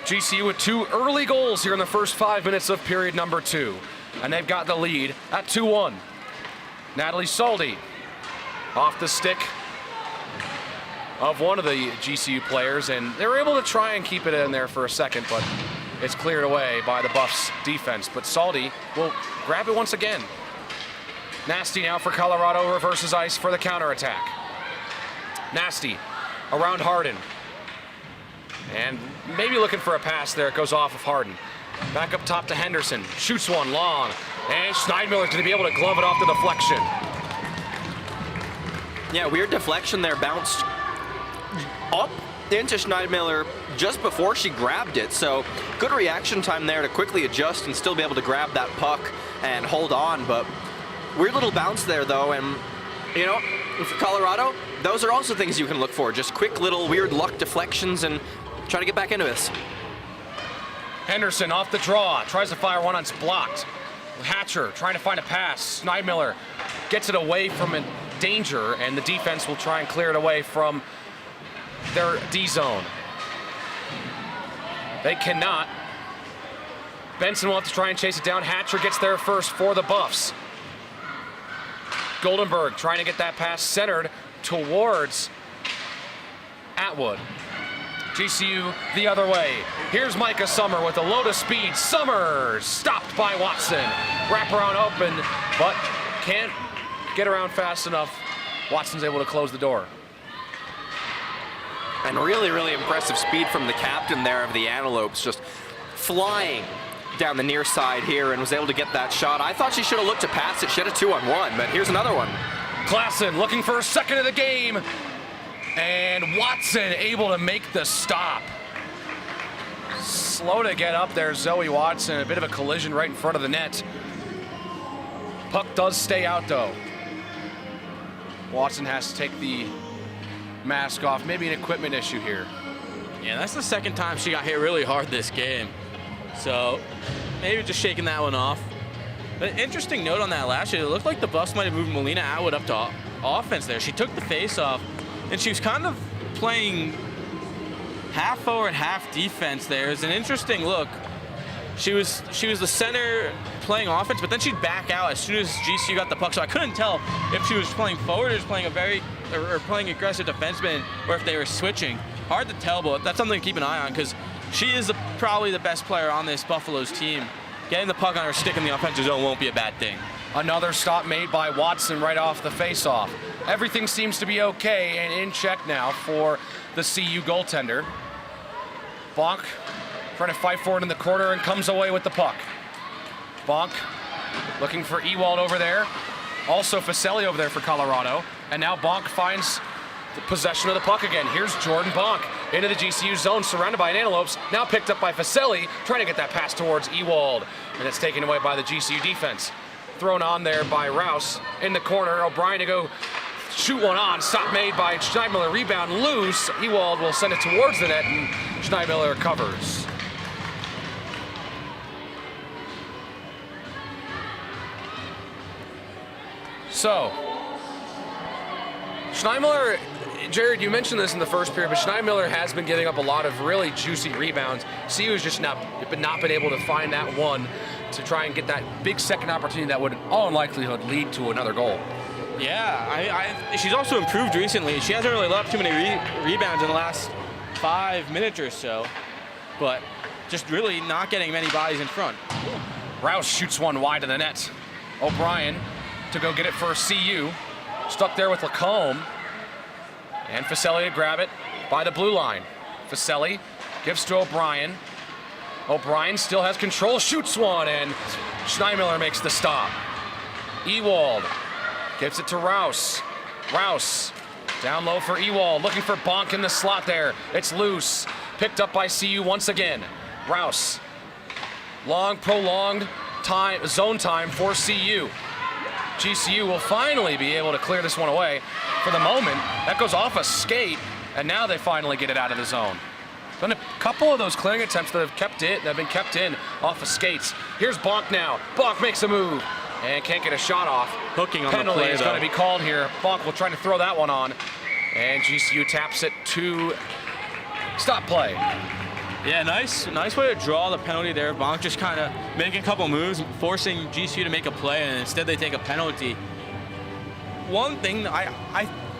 GCU with 2 early goals here in the first 5 minutes of period number 2, and they've got the lead at 2-1. Natalie Saldi off the stick of one of the GCU players, and they were able to try and keep it in there for a second, but it's cleared away by the Buffs defense. But Saldi will grab it once again. Nasty now for Colorado, reverses ice for the counterattack. Nasty around Harden. And maybe looking for a pass there. It goes off of Harden. Back up top to Henderson. Shoots one long. And Schneidmiller's going to be able to glove it off the deflection. Yeah, weird deflection there. Bounced up into Schneidmiller just before she grabbed it. So good reaction time there to quickly adjust and still be able to grab that puck and hold on. But weird little bounce there, though. And, you know, for Colorado, those are also things you can look for. Just quick little weird luck deflections and try to get back into this. Henderson off the draw, tries to fire one on, it's blocked. Hatcher trying to find a pass. Schneidmiller gets it away from a danger, and the defense will try and clear it away from their D zone. They cannot. Benson will have to try and chase it down. Hatcher gets there first for the Buffs. Goldenberg trying to get that pass centered towards Atwood. GCU the other way. Here's Micah Summer with a load of speed. Summers stopped by Watson. Wraparound open, but can't get around fast enough. Watson's able to close the door. And really, really impressive speed from the captain there of the Antelopes, just flying down the near side here and was able to get that shot. I thought she should have looked to pass it. She had a 2-on-1, but here's another one. Klassen looking for a second of the game. And Watson able to make the stop. Slow to get up there, Zoe Watson. A bit of a collision right in front of the net. Puck does stay out, though. Watson has to take the mask off. Maybe an equipment issue here. Yeah, that's the second time she got hit really hard this game. So maybe just shaking that one off. But interesting note on that last year, it looked like the Buffs might have moved Melina Atwood up to offense there. She took the face off, and she was kind of playing half forward, half defense there. It's an interesting look. She was the center playing offense, but then she'd back out as soon as GCU got the puck. So I couldn't tell if she was playing forward or just playing or playing aggressive defenseman, or if they were switching. Hard to tell, but that's something to keep an eye on because she is probably the best player on this Buffalo's team. Getting the puck on her stick in the offensive zone won't be a bad thing. Another stop made by Watson right off the faceoff. Everything seems to be okay and in check now for the CU goaltender. Bonk trying to fight for it in the corner and comes away with the puck. Bonk looking for Ewald over there. Also Facelli over there for Colorado. And now Bonk finds the possession of the puck again. Here's Jordan Bonk into the GCU zone, surrounded by an Antelopes. Now picked up by Facelli, trying to get that pass towards Ewald. And it's taken away by the GCU defense. Thrown on there by Rouse in the corner. O'Brien to go shoot one on. Stop made by Schneidmiller. Rebound loose. Ewald will send it towards the net, and Schneidmiller recovers. So, Schneidmiller, Jared, you mentioned this in the first period, but Schneidmiller has been giving up a lot of really juicy rebounds. CU has just not been able to find that one to try and get that big second opportunity that would, in all likelihood, lead to another goal. Yeah, she's also improved recently. She hasn't really let up too many rebounds in the last 5 minutes or so, but just really not getting many bodies in front. Rouse shoots one wide to the net. O'Brien to go get it for CU. Stuck there with Lacombe. And Facelli to grab it by the blue line. Facelli gives to O'Brien. O'Brien still has control, shoots one, and Schneidmiller makes the stop. Ewald gives it to Rouse. Rouse down low for Ewald, looking for Bonk in the slot there. It's loose, picked up by CU once again. Rouse, long prolonged time, zone time for CU. GCU will finally be able to clear this one away. For the moment, that goes off a skate, and now they finally get it out of the zone. Been a couple of those clearing attempts that have been kept in off of skates. Here's Bonk now. Bonk makes a move and can't get a shot off. Hooking on the penalty play, is going to be called here. Bonk will try to throw that one on, and GCU taps it to stop play. Yeah, nice way to draw the penalty there. Bonk just kind of making a couple moves, forcing GCU to make a play, and instead they take a penalty. One thing,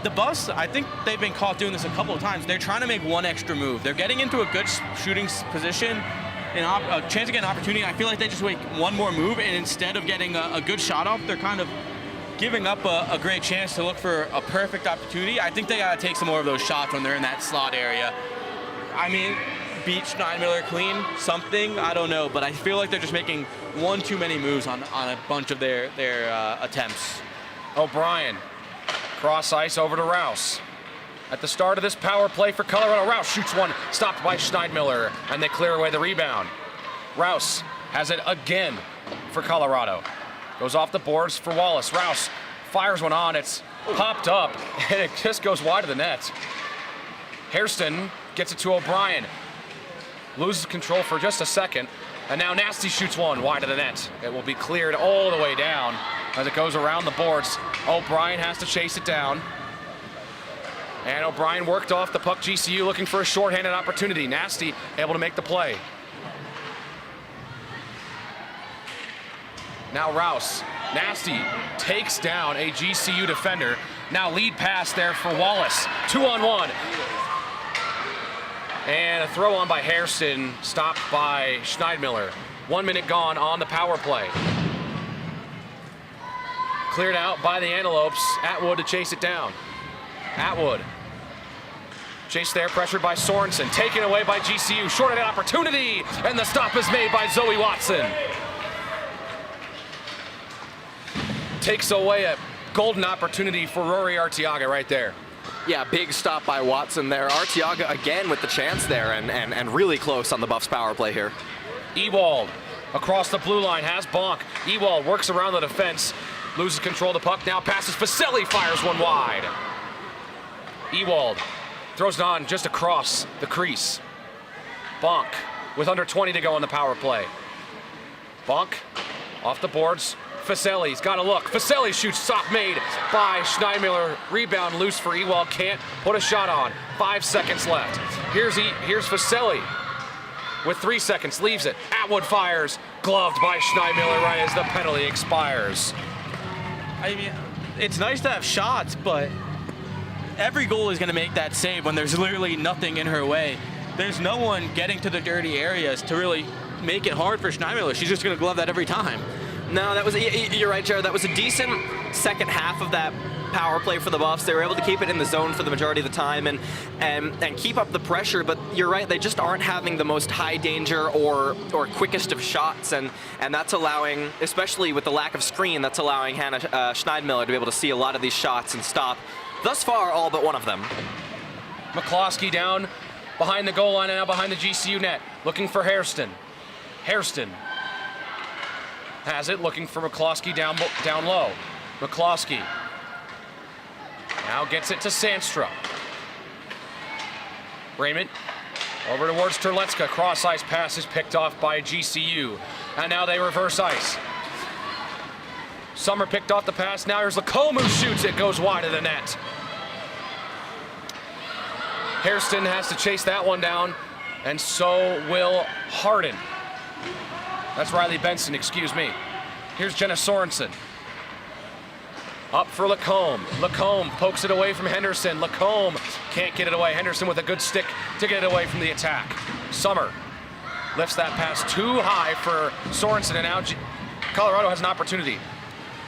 the Buffs, I think they've been caught doing this a couple of times. They're trying to make one extra move. They're getting into a good shooting position, a chance to get an opportunity. I feel like they just make one more move, and instead of getting a good shot off, they're kind of giving up a great chance to look for a perfect opportunity. I think they got to take some more of those shots when they're in that slot area. I mean, beat Schneidmiller clean, something, I don't know, but I feel like they're just making one too many moves on a bunch of their attempts. O'Brien, cross ice over to Rouse. at the start of this power play for Colorado. Rouse shoots one, stopped by Schneidmiller, and they clear away the rebound. Rouse has it again for Colorado. Goes off the boards for Wallace. Rouse fires one on. It's popped up, and it just goes wide of the net. Hairston gets it to O'Brien. Loses control for just a second. And now Nasty shoots one wide of the net. It will be cleared all the way down as it goes around the boards. O'Brien has to chase it down. And O'Brien worked off the puck. GCU looking for a shorthanded opportunity. Nasty able to make the play. Now Rouse. Nasty takes down a GCU defender. Now lead pass there for Wallace. 2-on-1. And a throw on by Hairston, stopped by Schneidmiller. 1 minute gone on the power play. Cleared out by the Antelopes. Atwood to chase it down. Atwood. Chase there, pressured by Sorensen. Taken away by GCU. Shorted opportunity, and the stop is made by Zoe Watson. Takes away a golden opportunity for Rory Arteaga right there. Yeah, big stop by Watson there. Arteaga again with the chance there and really close on the Buffs power play here. Ewald across the blue line has Bonk. Ewald works around the defense, loses control of the puck, now passes. Facelli fires one wide. Ewald throws it on just across the crease. Bonk with under 20 to go on the power play. Bonk off the boards. Facelli's got a look. Facelli shoots, stop made by Schneidmiller. Rebound loose for Ewald. Can't put a shot on. 5 seconds left. Here's Facelli with 3 seconds. Leaves it. Atwood fires. Gloved by Schneidmiller right as the penalty expires. I mean, it's nice to have shots, but every goal is going to make that save when there's literally nothing in her way. There's no one getting to the dirty areas to really make it hard for Schneidmiller. She's just going to glove that every time. No, you're right, Jared. That was a decent second half of that power play for the Buffs. They were able to keep it in the zone for the majority of the time and keep up the pressure, but you're right, they just aren't having the most high danger or quickest of shots, and that's allowing, especially with the lack of screen, that's allowing Hannah Schneidmiller to be able to see a lot of these shots and stop, thus far, all but one of them. McCloskey down behind the goal line and now behind the GCU net, looking for Hairston. Hairston has it, looking for McCloskey down low. McCloskey now gets it to Sandstra. Raymond over towards Terletska. Cross ice pass is picked off by GCU. And now they reverse ice. Summer picked off the pass. Now here's Lacombe who shoots it. Goes wide of the net. Hairston has to chase that one down. And so will Hardin. That's Riley Benson, excuse me. Here's Jenna Sorensen. Up for Lacombe. Lacombe pokes it away from Henderson. Lacombe can't get it away. Henderson with a good stick to get it away from the attack. Summer lifts that pass too high for Sorensen, and now Colorado has an opportunity.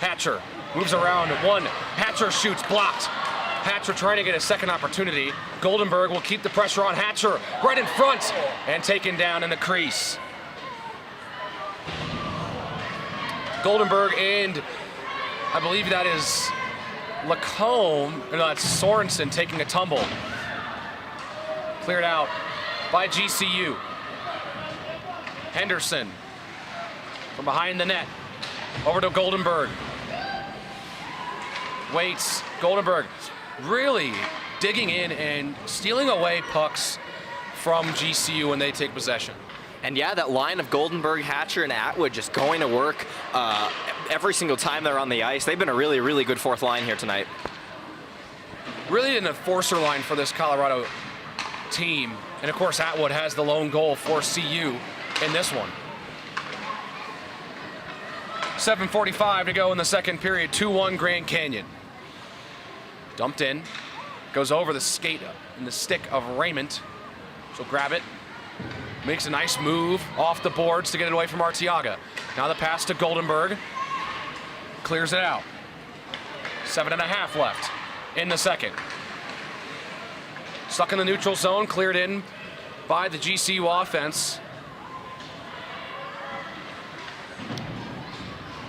Hatcher moves around one. Hatcher shoots, blocked. Hatcher trying to get a second opportunity. Goldenberg will keep the pressure on Hatcher right in front and taken down in the crease. Goldenberg and I believe that is Lacombe, no, that's Sorensen taking a tumble. Cleared out by GCU. Henderson from behind the net. Over to Goldenberg. Waits. Goldenberg really digging in and stealing away pucks from GCU when they take possession. And yeah, that line of Goldenberg, Hatcher, and Atwood just going to work every single time they're on the ice. They've been a really, really good fourth line here tonight. Really an enforcer line for this Colorado team. And of course, Atwood has the lone goal for CU in this one. 7:45 to go in the second period. 2-1 Grand Canyon. Dumped in. Goes over the skate and the stick of Raymond. She'll grab it. Makes a nice move off the boards to get it away from Arteaga. Now the pass to Goldenberg. Clears it out. 7.5 left in the second. Stuck in the neutral zone. Cleared in by the GCU offense.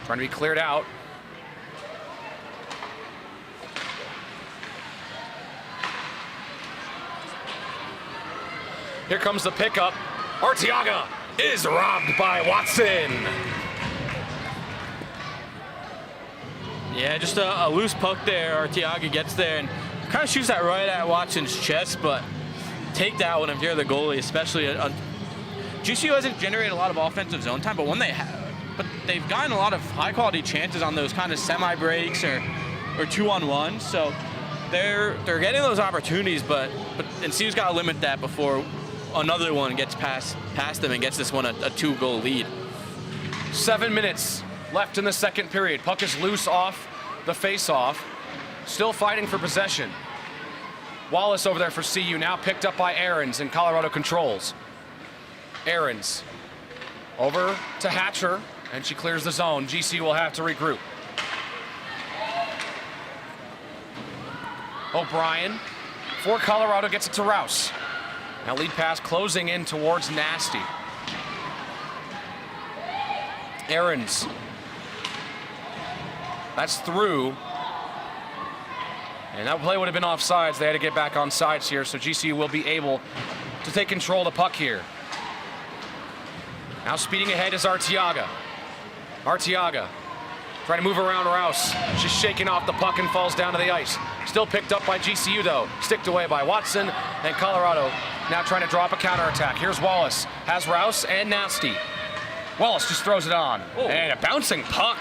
Trying to be cleared out. Here comes the pickup. Arteaga is robbed by Watson. Yeah, just a loose puck there. Arteaga gets there and kind of shoots that right at Watson's chest, but take that one if you're the goalie, especially. GCU hasn't generated a lot of offensive zone time, but when they have, but they've gotten a lot of high-quality chances on those kind of semi-breaks or 2-on-1. So they're getting those opportunities, but NCU's got to limit that before another one gets past them and gets this one a 2-goal lead. 7 minutes left in the second period. Puck is loose off the face-off. Still fighting for possession. Wallace over there for CU, now picked up by Ahrens, and Colorado controls. Ahrens over to Hatcher, and she clears the zone. GCU will have to regroup. O'Brien for Colorado gets it to Rouse. Now lead pass closing in towards Nasty. Ahrens. That's through. And that play would have been offsides. They had to get back on sides here, so GCU will be able to take control of the puck here. Now speeding ahead is Arteaga. Arteaga trying to move around Rouse. She's shaking off the puck and falls down to the ice. Still picked up by GCU though. Sticked away by Watson, and Colorado now trying to drop a counterattack. Here's Wallace, has Rouse and Nasty. Wallace just throws it on. Oh. And a bouncing puck.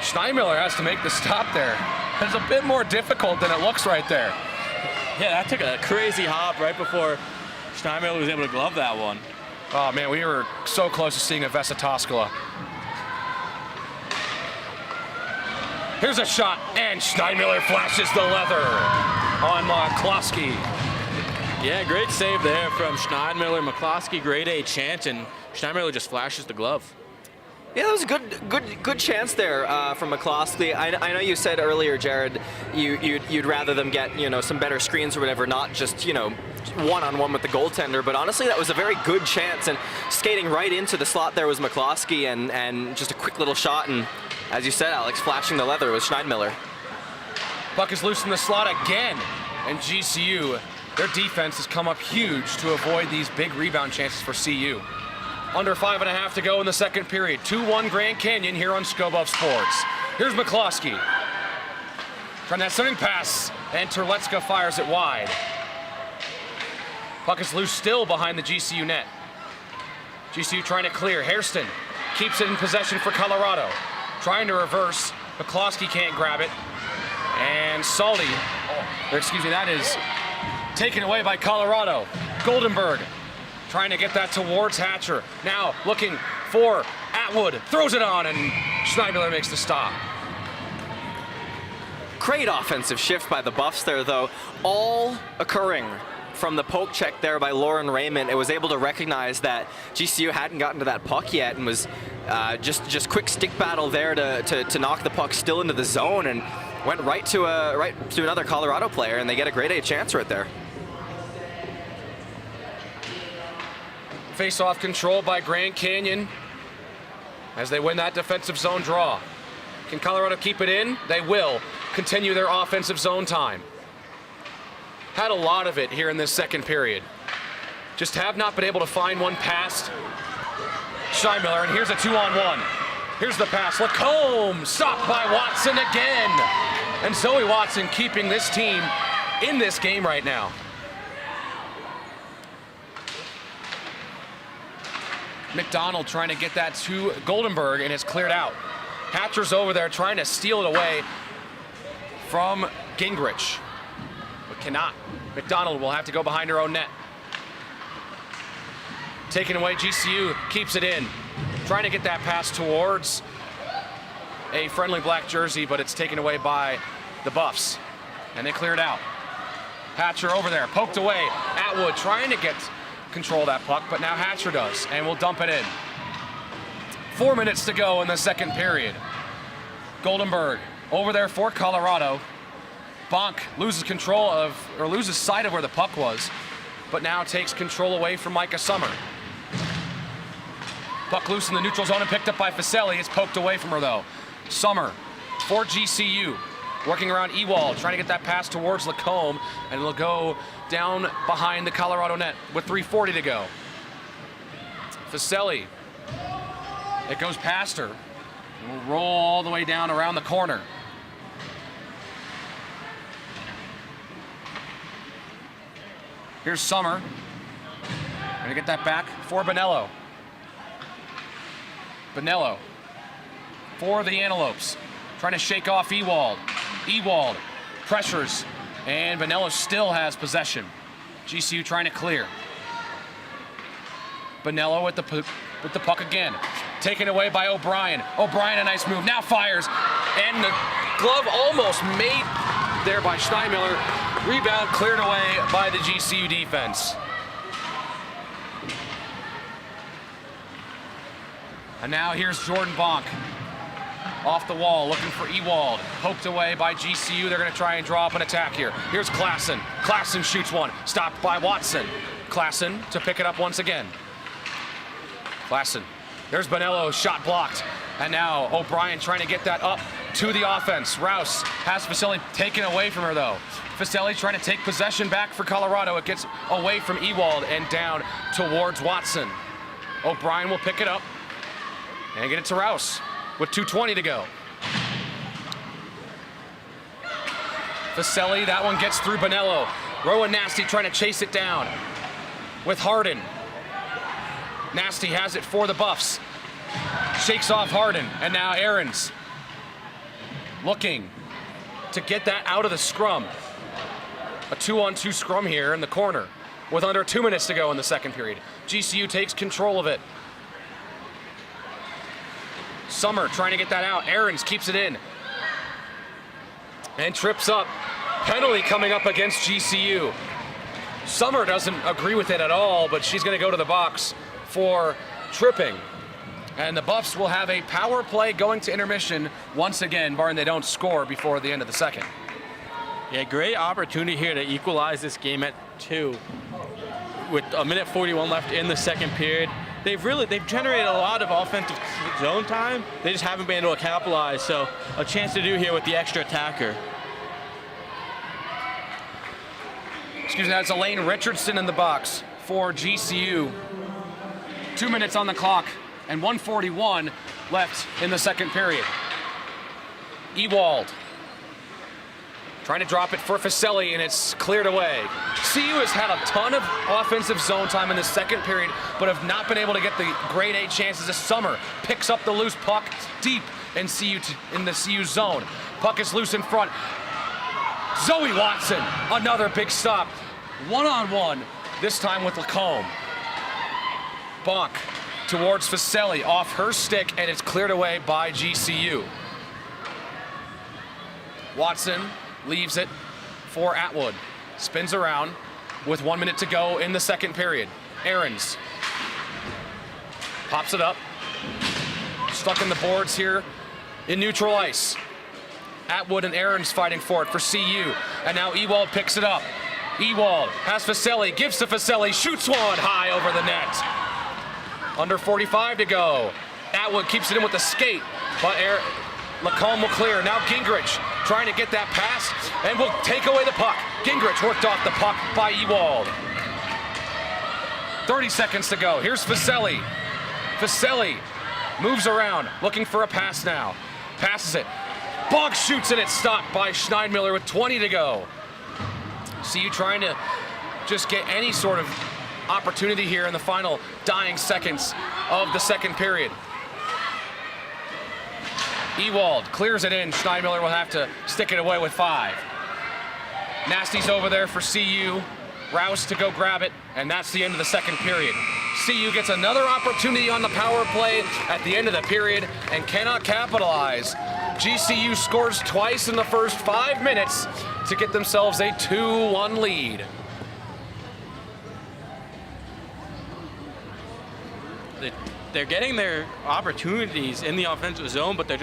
Steinmiller has to make the stop there. It's a bit more difficult than it looks right there. Yeah, that took a crazy hop right before Steinmiller was able to glove that one. Oh man, we were so close to seeing a Vesatoskala. Here's a shot, and Steinmiller flashes the leather on McCloskey. Yeah, great save there from Steinmiller. McCloskey, grade A chance, and Steinmiller just flashes the glove. Yeah, that was a good chance there from McCloskey. I know you said earlier, Jared, you'd rather them get some better screens or whatever, not just one-on-one with the goaltender. But honestly, that was a very good chance, and skating right into the slot there was McCloskey, and just a quick little shot, and as you said, Alex, flashing the leather was Steinmiller. Puck is loose in the slot again, and GCU, their defense has come up huge to avoid these big rebound chances for CU. Under 5.5 to go in the second period. 2-1 Grand Canyon here on Skobov Sports. Here's McCloskey. Trying that sending pass, and Terletska fires it wide. Puck is loose still behind the GCU net. GCU trying to clear. Hairston keeps it in possession for Colorado. Trying to reverse. McCloskey can't grab it. And that is taken away by Colorado. Goldenberg trying to get that towards Hatcher. Now looking for Atwood. Throws it on, and Steinmiller makes the stop. Great offensive shift by the Buffs there, though. All occurring from the poke check there by Lauren Raymond. It was able to recognize that GCU hadn't gotten to that puck yet, and was just quick stick battle there to knock the puck still into the zone, and went right to another Colorado player, and they get a grade A chance right there. Face-off control by Grand Canyon as they win that defensive zone draw. Can Colorado keep it in? They will continue their offensive zone time. Had a lot of it here in this second period. Just have not been able to find one past Steinmiller, and here's a 2-on-1. Here's the pass. Lacombe stopped by Watson again. And Zoe Watson keeping this team in this game right now. McDonald trying to get that to Goldenberg, and it's cleared out. Hatcher's over there trying to steal it away from Gingrich, but cannot. McDonald will have to go behind her own net. Taken away, GCU keeps it in. Trying to get that pass towards a friendly black jersey, but it's taken away by the Buffs, and they clear it out. Hatcher over there, poked away. Atwood trying to get control that puck, but now Hatcher does, and will dump it in. 4 minutes to go in the second period. Goldenberg over there for Colorado. Bonk loses loses sight of where the puck was, but now takes control away from Micah Summer. Puck loose in the neutral zone and picked up by Faselli. It's poked away from her though. Summer for GCU. working around Ewald, trying to get that pass towards Lacombe, and it'll go down behind the Colorado net with 3:40 to go. Faselli, it goes past her. We'll roll all the way down around the corner. Here's Summer. Gonna get that back for Bonello. Bonello for the Antelopes. Trying to shake off Ewald. Ewald pressures, and Bonello still has possession. GCU trying to clear. Bonello with the puck again. Taken away by O'Brien. O'Brien, a nice move. Now fires. And the glove almost made there by Steinmiller. Rebound cleared away by the GCU defense. And now here's Jordan Bonk. Off the wall, looking for Ewald. Poked away by GCU. They're going to try and draw up an attack here. Here's Klassen. Klassen shoots one. Stopped by Watson. Klassen to pick it up once again. Klassen. There's Bonello, shot blocked. And now O'Brien trying to get that up to the offense. Rouse has Faselli taken away from her, though. Faselli trying to take possession back for Colorado. It gets away from Ewald and down towards Watson. O'Brien will pick it up and get it to Rouse with 2:20 to go. Faselli, that one gets through Bonello. Rowan Nasty trying to chase it down with Harden. Nasty has it for the Buffs. Shakes off Harden, and now Aarons looking to get that out of the scrum. A 2-on-2 scrum here in the corner with under 2 minutes to go in the second period. GCU takes control of it. Summer trying to get that out. Aarons keeps it in and trips up. Penalty coming up against GCU. Summer doesn't agree with it at all, but she's going to go to the box for tripping. And the Buffs will have a power play going to intermission once again, barring they don't score before the end of the second. Yeah, great opportunity here to equalize this game at 2 with 1:41 left in the second period. They've generated a lot of offensive zone time. They just haven't been able to capitalize. So a chance to do here with the extra attacker. Excuse me, that's Elaine Richardson in the box for GCU. 2 minutes on the clock and 1:41 left in the second period. Ewald trying to drop it for Faselli, and it's cleared away. CU has had a ton of offensive zone time in the second period, but have not been able to get the grade A chances as Summer picks up the loose puck deep in the CU zone. Puck is loose in front. Zoe Watson, another big stop. One-on-one, this time with Lacombe. Bonk towards Faselli, off her stick, and it's cleared away by GCU. Watson leaves it for Atwood. Spins around with 1 minute to go in the second period. Aarons pops it up. Stuck in the boards here in neutral ice. Atwood and Aarons fighting for it for CU. And now Ewald picks it up. Ewald has Faselli, gives to Faselli, shoots one high over the net. Under 45 to go. Atwood keeps it in with the skate, but Lacombe will clear. Now Gingrich trying to get that pass and will take away the puck. Gingrich worked off the puck by Ewald. 30 seconds to go. Here's Faselli. Faselli moves around, looking for a pass now. Passes it. Bonk shoots and it's stopped by Schneidmiller with 20 to go. CU trying to just get any sort of opportunity here in the final dying seconds of the second period. Ewald clears it in. Schneidmiller will have to stick it away with 5. Nasty's over there for CU. Rouse to go grab it, and that's the end of the second period. CU gets another opportunity on the power play at the end of the period and cannot capitalize. GCU scores twice in the first 5 minutes to get themselves a 2-1 lead. They're getting their opportunities in the offensive zone, but they're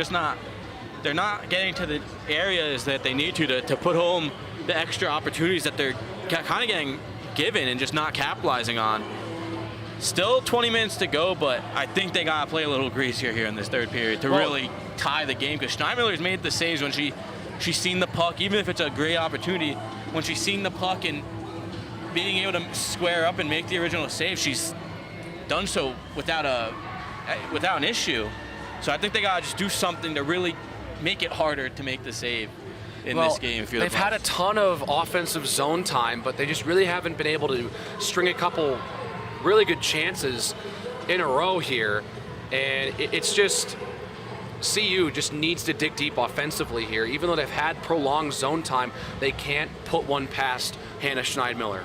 not getting to the areas that they need to put home the extra opportunities that they're kind of getting given and just not capitalizing on. Still 20 minutes to go, but I think they got to play a little greasier here in this third period to really tie the game, because Schneidmiller's made the saves when she she's seen the puck, even if it's a great opportunity, when she's seen the puck and being able to square up and make the original save, she's done so without an issue. So I think they gotta just do something to really make it harder to make the save in this game. If you're they've had a ton of offensive zone time, but they just really haven't been able to string a couple really good chances in a row here. And it's just, CU just needs to dig deep offensively here. Even though they've had prolonged zone time, they can't put one past Hannah Schneidmiller.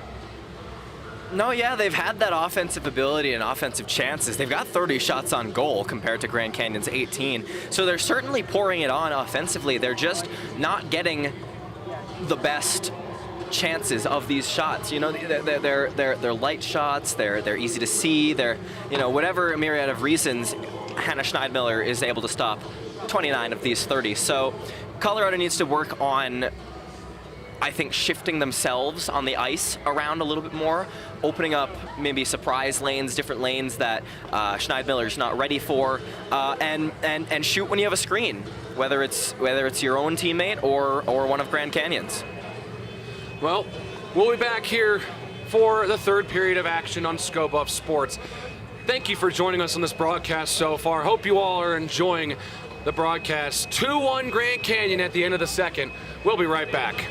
No, yeah, they've had that offensive ability and offensive chances. They've got 30 shots on goal compared to Grand Canyon's 18. So they're certainly pouring it on offensively. They're just not getting the best chances of these shots. You know, they're light shots, they're easy to see, they're, you know, whatever myriad of reasons, Hannah Schneidmiller is able to stop 29 of these 30. So Colorado needs to work on, I think, shifting themselves on the ice around a little bit more, opening up maybe surprise lanes, different lanes that Schneidmiller's not ready for, and shoot when you have a screen, whether it's your own teammate or one of Grand Canyon's. Well, we'll be back here for the third period of action on Scope Up Sports. Thank you for joining us on this broadcast so far. Hope you all are enjoying the broadcast. 2-1 Grand Canyon at the end of the second. We'll be right back.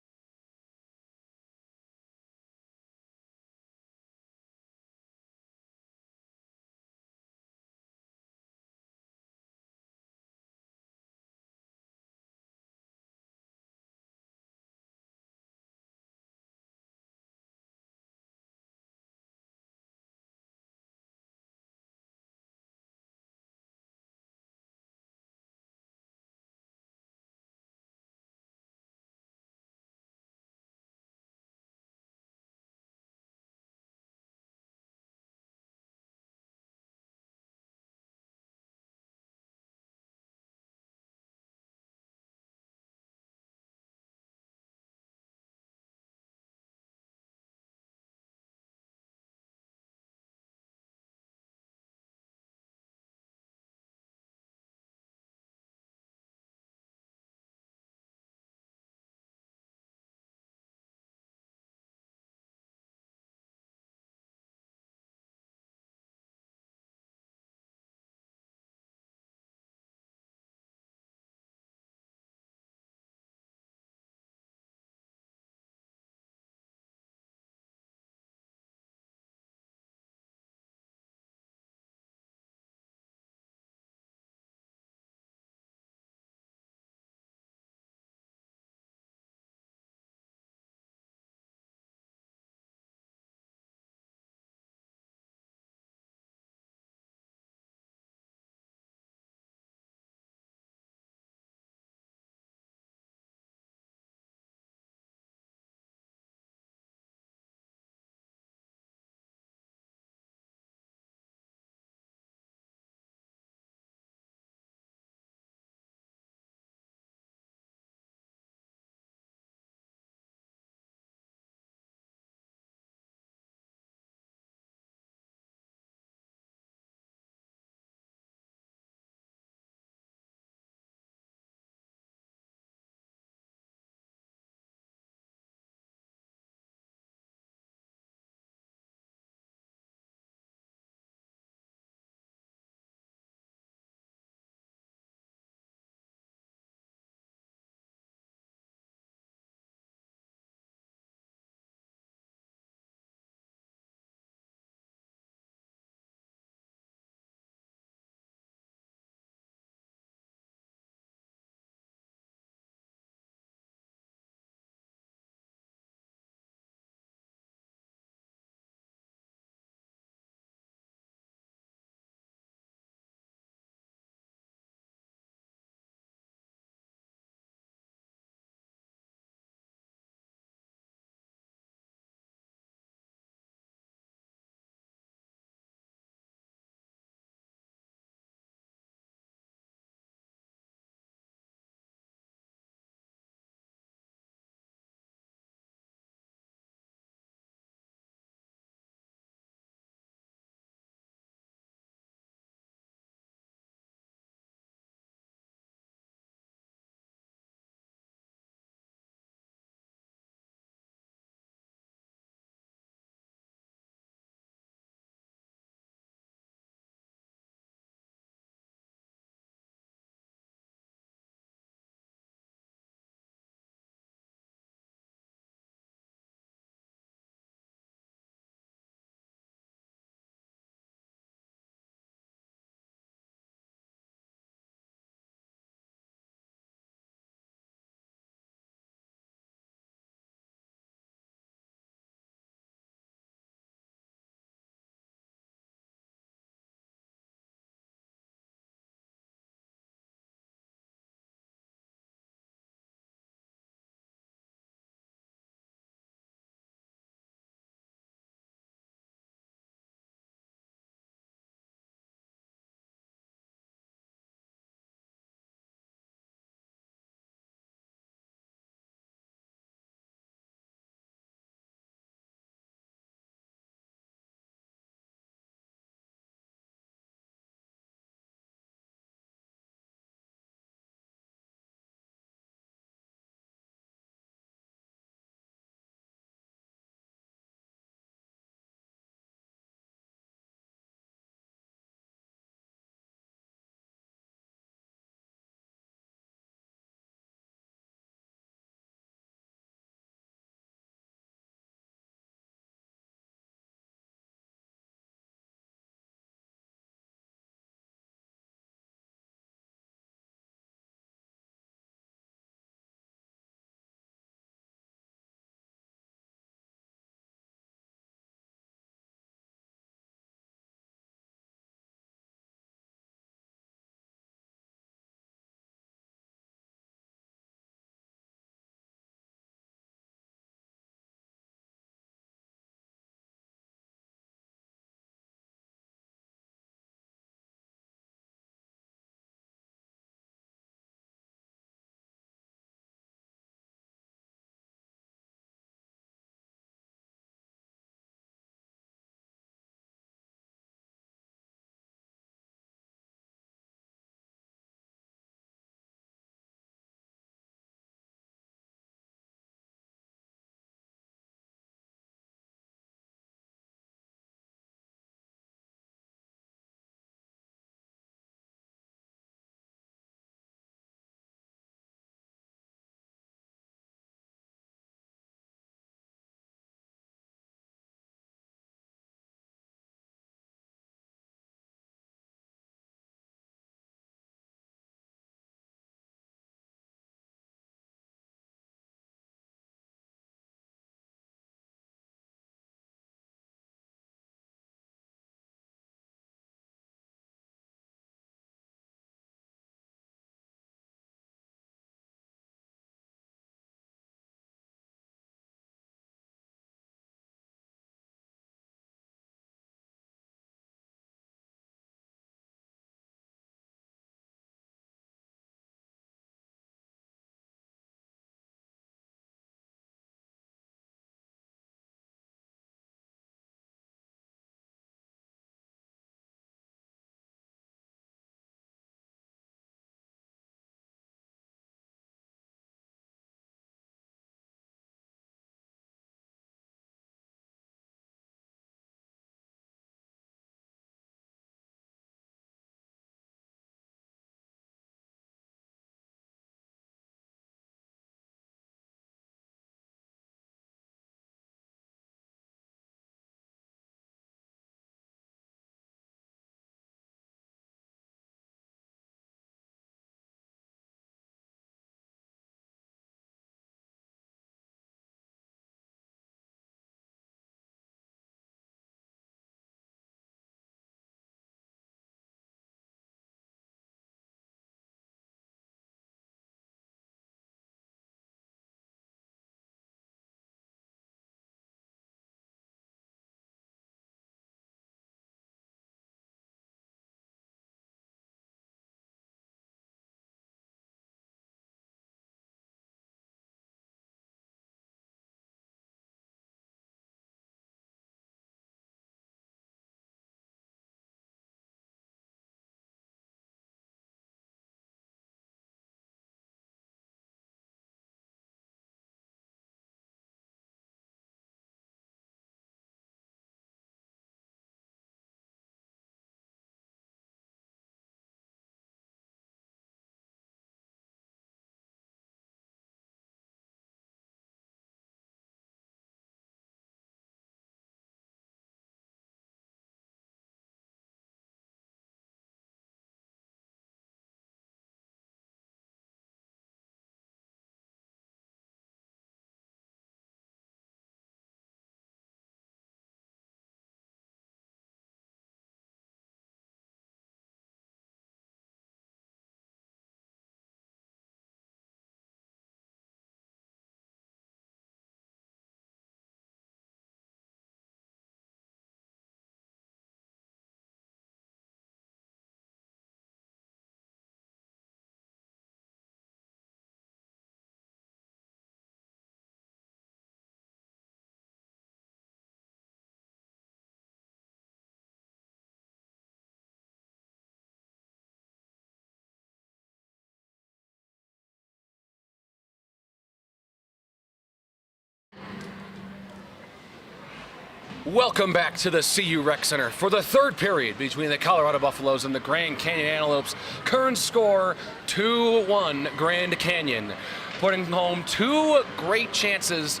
Welcome back to the CU Rec Center for the third period between the Colorado Buffaloes and the Grand Canyon Antelopes. Current score 2-1 Grand Canyon, putting home two great chances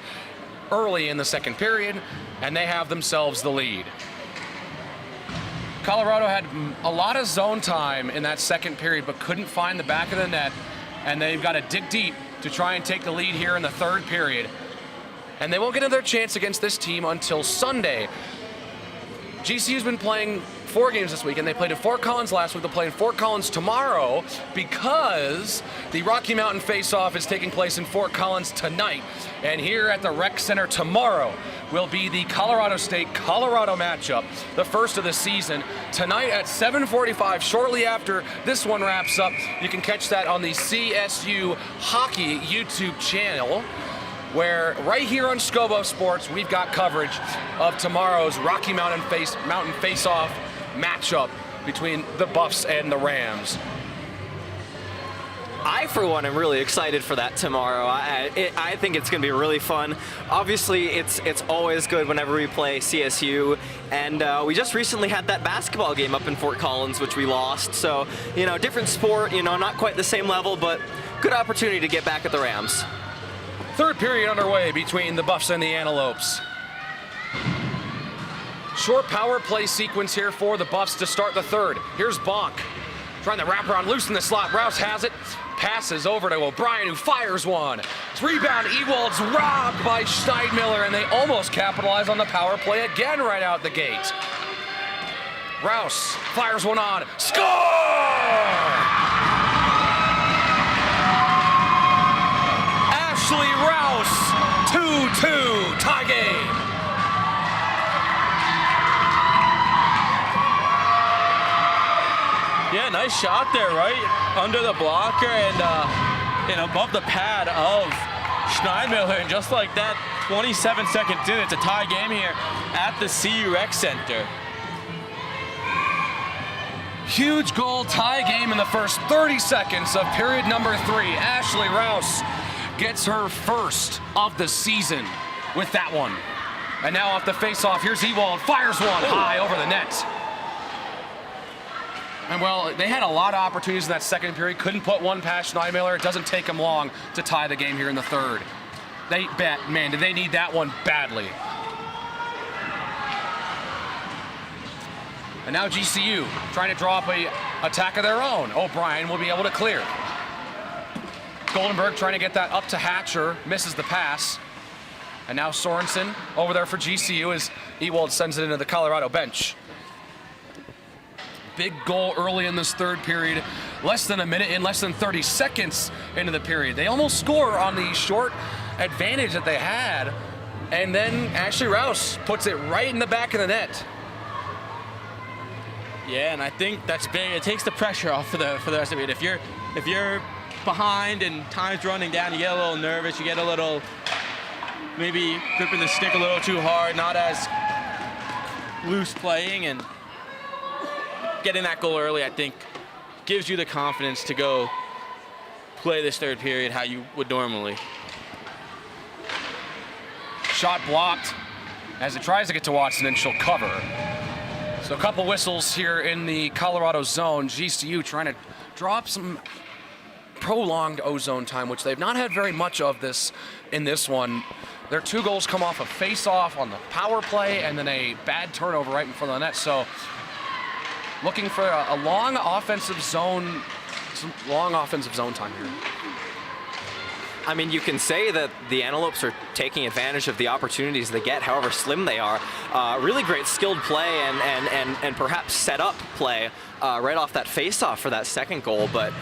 early in the second period, and they have themselves the lead. Colorado had a lot of zone time in that second period, but couldn't find the back of the net, and they've got to dig deep to try and take the lead here in the third period. And they won't get another chance against this team until Sunday. GCU's been playing 4 games this week, and they played at Fort Collins last week. They'll play in Fort Collins tomorrow because the Rocky Mountain face-off is taking place in Fort Collins tonight. And here at the Rec Center tomorrow will be the Colorado State-Colorado matchup, the first of the season. Tonight at 7:45, shortly after this one wraps up. You can catch that on the CSU Hockey YouTube channel, where right here on Scobo Sports, we've got coverage of tomorrow's Rocky Mountain face-off matchup between the Buffs and the Rams. I, for one, am really excited for that tomorrow. I think it's going to be really fun. Obviously, it's always good whenever we play CSU, and we just recently had that basketball game up in Fort Collins, which we lost. So, different sport, not quite the same level, but good opportunity to get back at the Rams. Third period underway between the Buffs and the Antelopes. Short power play sequence here for the Buffs to start the third. Here's Bonk trying to wrap around loose in the slot. Rouse has it. Passes over to O'Brien, who fires one. Rebound, Ewald's robbed by Steinmiller, and they almost capitalize on the power play again right out the gate. Rouse fires one on. Score! Rouse, 2-2, tie game. Yeah, nice shot there, right under the blocker and above the pad of Steinmiller. And just like that, 27 seconds in, it's a tie game here at the CU Rec Center. Huge goal, tie game in the first 30 seconds of period number 3. Ashley Rouse gets her first of the season with that one. And now off the face-off, here's Ewald, fires one high over the net. And well, they had a lot of opportunities in that second period, couldn't put one past Steinmiller. It doesn't take them long to tie the game here in the third. Man, did they need that one badly. And now GCU trying to draw up a attack of their own. O'Brien will be able to clear. Goldenberg trying to get that up to Hatcher, misses the pass. And now Sorensen over there for GCU as Ewald sends it into the Colorado bench. Big goal early in this third period, less than a minute in, less than 30 seconds into the period. They almost score on the short advantage that they had, and then Ashley Rouse puts it right in the back of the net. Yeah, and I think that's big. It takes the pressure off for the rest of it. If you're behind and time's running down, you get a little nervous, you get a little, maybe gripping the stick a little too hard, not as loose playing, and getting that goal early, I think, gives you the confidence to go play this third period how you would normally. Shot blocked as it tries to get to Watson, and she'll cover. So a couple whistles here in the Colorado zone. GCU trying to drop some prolonged ozone time, which they've not had very much of this in this one. Their 2 goals come off a face-off on the power play and then a bad turnover right in front of the net. So looking for a long offensive zone, some long offensive zone time here. I mean, you can say that the Antelopes are taking advantage of the opportunities they get, however slim they are. Really great skilled play and perhaps set up play right off that face-off for that second goal, but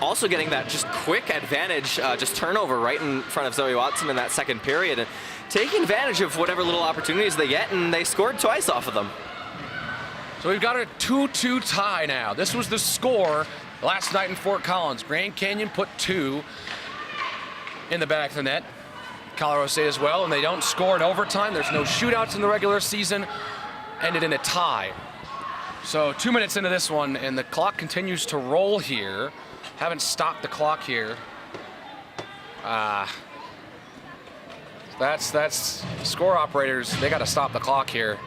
also getting that just quick advantage, just turnover right in front of Zoe Watson in that second period, and taking advantage of whatever little opportunities they get, and they scored twice off of them. So we've got a 2-2 tie now. This was the score last night in Fort Collins. Grand Canyon put 2 in the back of the net. Colorado State as well, and they don't score in overtime. There's no shootouts in the regular season. Ended in a tie. So 2 minutes into this one, and the clock continues to roll here. Haven't stopped the clock here. That's score operators. They got to stop the clock here.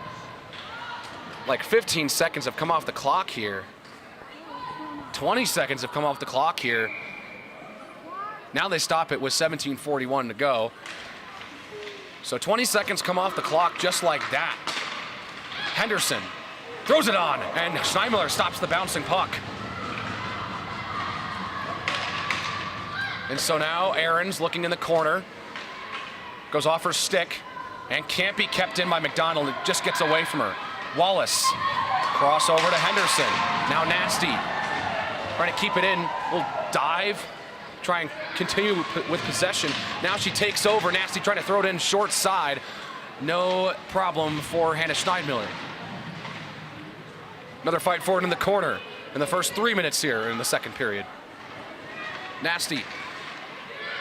Like 15 seconds have come off the clock here. 20 seconds have come off the clock here. Now they stop it with 17:41 to go. So 20 seconds come off the clock just like that. Henderson throws it on, and Schneimiller stops the bouncing puck. And so now Aaron's looking in the corner. Goes off her stick and can't be kept in by McDonald. It just gets away from her. Wallace, crossover to Henderson. Now Nasty, trying to keep it in. Little dive, try and continue with possession. Now she takes over. Nasty trying to throw it in short side. No problem for Hannah Schneidmiller. Another fight forward in the corner in the first 3 minutes here in the second period. Nasty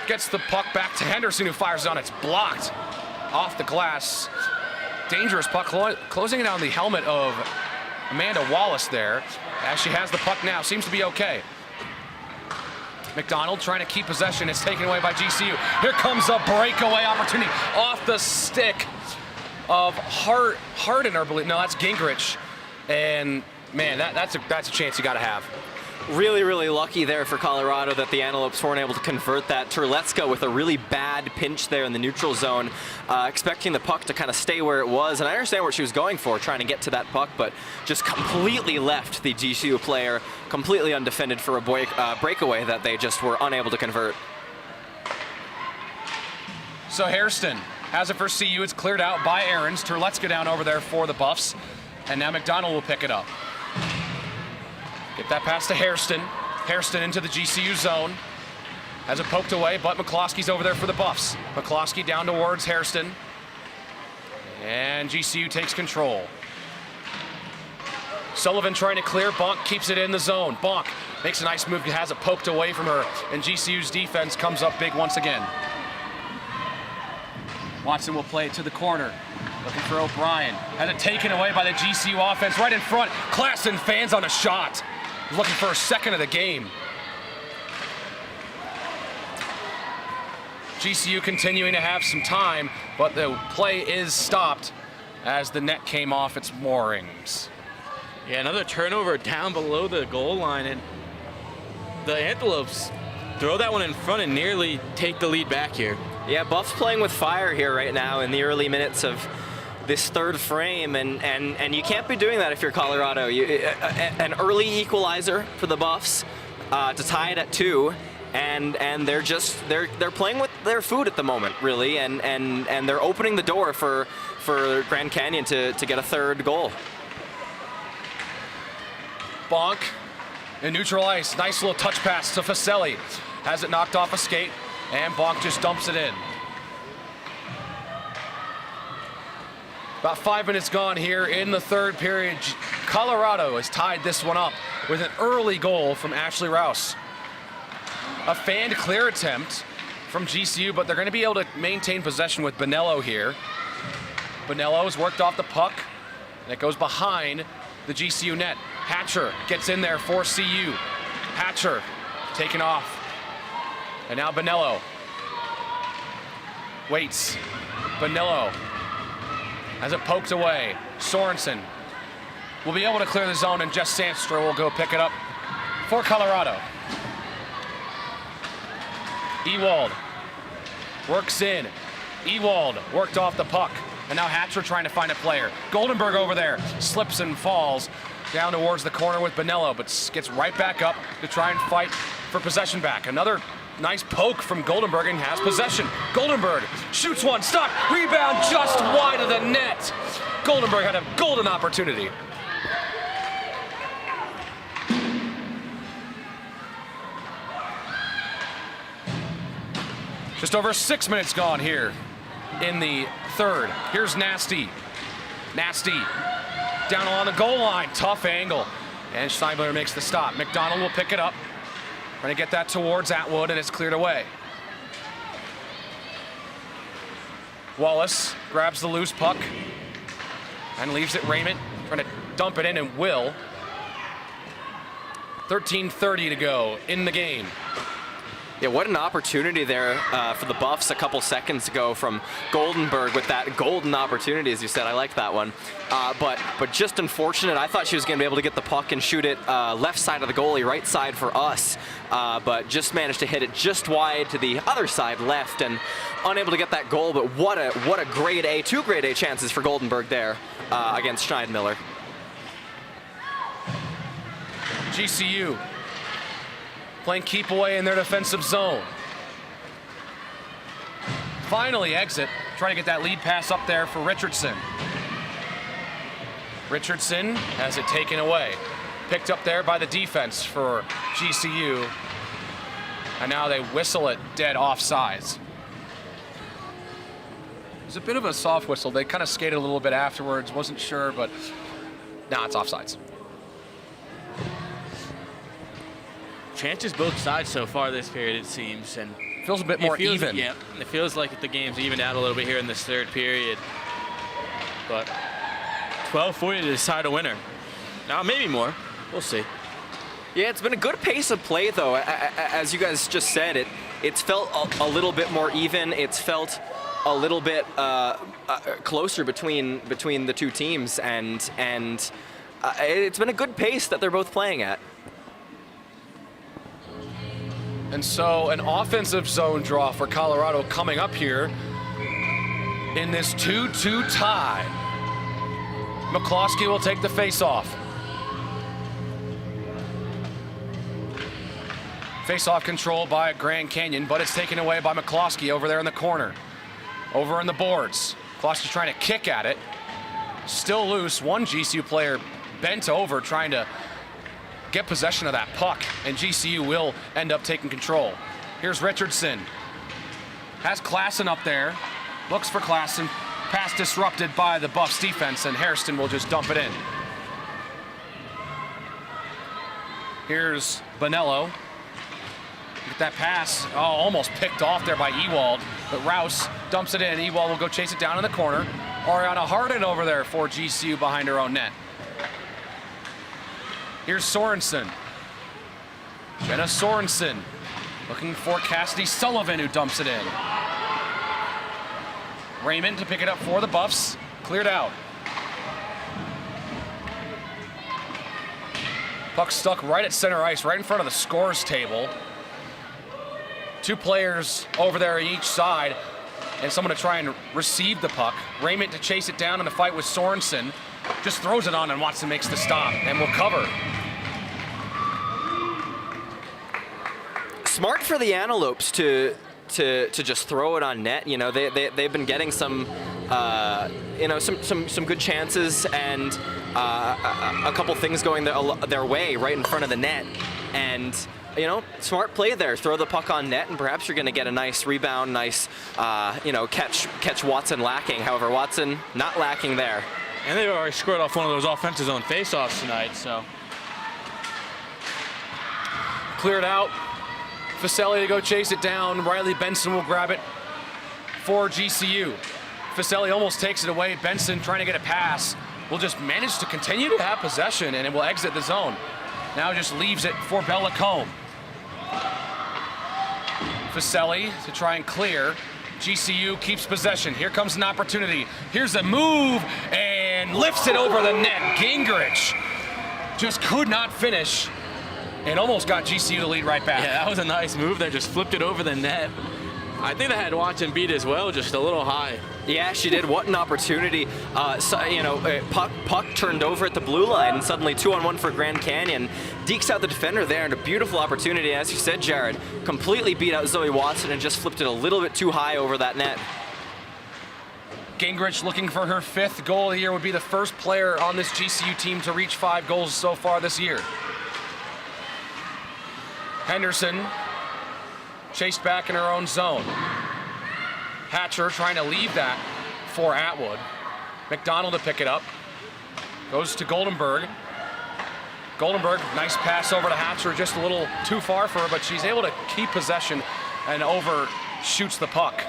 gets the puck back to Henderson, who fires it on. It's blocked off the glass. Dangerous puck, closing it on the helmet of Amanda Wallace there. As she has the puck now, seems to be okay. McDonald trying to keep possession. It's taken away by GCU. Here comes a breakaway opportunity off the stick of Harden, or believe. No, that's Gingrich. And man, that's a chance you got to have. Really, really lucky there for Colorado that the Antelopes weren't able to convert that. Terletska with a really bad pinch there in the neutral zone, expecting the puck to kind of stay where it was. And I understand what she was going for, trying to get to that puck, but just completely left the GCU player completely undefended for a breakaway that they just were unable to convert. So Hairston has it for CU. It's cleared out by Aarons. Terletska down over there for the Buffs. And now McDonald will pick it up. Get that pass to Hairston. Hairston into the GCU zone. Has it poked away, but McCloskey's over there for the Buffs. McCloskey down towards Hairston. And GCU takes control. Sullivan trying to clear. Bonk keeps it in the zone. Bonk makes a nice move, has it poked away from her. And GCU's defense comes up big once again. Watson will play it to the corner. Looking for O'Brien. Has it taken away by the GCU offense right in front. Klassen fans on a shot. Looking for a second of the game. GCU continuing to have some time, but the play is stopped as the net came off its moorings. Yeah, another turnover down below the goal line, and the Antelopes throw that one in front and nearly take the lead back here. Yeah, Buffs playing with fire here right now in the early minutes of this third frame, and you can't be doing that if you're Colorado. An early equalizer for the Buffs to tie it at 2, and they're playing with their food at the moment, really, and they're opening the door for Grand Canyon to get a third goal. Bonk in neutral ice. Nice little touch pass to Faselli. Has it knocked off a skate, and Bonk just dumps it in. About 5 minutes gone here in the third period. Colorado has tied this one up with an early goal from Ashley Rouse. A fanned clear attempt from GCU, but they're going to be able to maintain possession with Bonello here. Bonello's worked off the puck, and it goes behind the GCU net. Hatcher gets in there for CU. Hatcher taken off. And now Bonello waits. Bonello as it poked away. Sorensen will be able to clear the zone, and Jess Sandstrom will go pick it up for Colorado. Ewald works in. Ewald worked off the puck. And now Hatcher trying to find a player. Goldenberg over there slips and falls down towards the corner with Bonello, but gets right back up to try and fight for possession back. Another nice poke from Goldenberg, and has possession. Goldenberg shoots one, stop, rebound just wide of the net. Goldenberg had a golden opportunity. Just over 6 minutes gone here in the third. Here's Nasty. Nasty down along the goal line, tough angle. And Steinbler makes the stop. McDonald will pick it up. Trying to get that towards Atwood, and it's cleared away. Wallace grabs the loose puck and leaves it Raymond. Trying to dump it in, and will. 13:30 to go in the game. Yeah, what an opportunity there for the Buffs a couple seconds ago from Goldenberg with that golden opportunity, as you said. I like that one. But just unfortunate. I thought she was going to be able to get the puck and shoot it left side of the goalie, right side for us. But just managed to hit it just wide to the other side left and unable to get that goal. But what a grade A, 2 grade A chances for Goldenberg there against Schneidmiller. GCU playing keep away in their defensive zone. Finally exit, trying to get that lead pass up there for Richardson. Richardson has it taken away. Picked up there by the defense for GCU. And now they whistle it dead offsides. It was a bit of a soft whistle. They kind of skated a little bit afterwards, wasn't sure, but nah, it's offsides. Chances both sides so far this period, it seems, and feels a bit more even. Yeah, it feels like the game's evened out a little bit here in this third period. But 12:40 to decide a winner. Now maybe more. We'll see. Yeah, it's been a good pace of play, though. As you guys just said, it's felt a little bit more even. It's felt a little bit closer between the two teams, and it's been a good pace that they're both playing at. And so an offensive zone draw for Colorado coming up here in this 2-2 tie. McCloskey will take the face-off. Face-off control by Grand Canyon, but it's taken away by McCloskey over there in the corner. Over in the boards. McCloskey trying to kick at it. Still loose. One GCU player bent over trying to get possession of that puck, and GCU will end up taking control. Here's Richardson. Has Klassen up there. Looks for Klassen. Pass disrupted by the Buffs defense, and Hairston will just dump it in. Here's Bonello. Get that pass. Oh, almost picked off there by Ewald, but Rouse dumps it in. Ewald will go chase it down in the corner. Ariana Harden over there for GCU behind her own net. Here's Sorensen. Jenna Sorensen looking for Cassidy Sullivan, who dumps it in. Raymond to pick it up for the Buffs. Cleared out. Puck stuck right at center ice, right in front of the scores table. 2 players over there on each side, and someone to try and receive the puck. Raymond to chase it down in a fight with Sorensen. Just throws it on, and Watson makes the stop and will cover. Smart for the Antelopes to just throw it on net. You know, they've been getting some some good chances and a couple things going their way right in front of the net. And smart play there. Throw the puck on net, and perhaps you're going to get a nice rebound, nice catch Watson lacking. However, Watson not lacking there. And they already scored off one of those offensive zone faceoffs tonight, so. Cleared out. Facelli to go chase it down. Riley Benson will grab it for GCU. Facelli almost takes it away. Benson trying to get a pass. Will just manage to continue to have possession, and it will exit the zone. Now just leaves it for Bella Combe. Facelli to try and clear. GCU keeps possession. Here comes an opportunity. Here's a move, and lifts it over the net. Gingrich just could not finish, and almost got GCU to lead right back. Yeah, that was a nice move there. Just flipped it over the net. I think they had Watson beat as well, just a little high. Yeah, she did. What an opportunity. Puck turned over at the blue line, and suddenly 2-on-1 for Grand Canyon. Dekes out the defender there, and a beautiful opportunity, as you said, Jared. Completely beat out Zoe Watson and just flipped it a little bit too high over that net. Gingrich looking for her 5th goal here, would be the first player on this GCU team to reach 5 goals so far this year. Henderson chased back in her own zone. Hatcher trying to leave that for Atwood. McDonald to pick it up. Goes to Goldenberg. Goldenberg, nice pass over to Hatcher, just a little too far for her, but she's able to keep possession and overshoots the puck.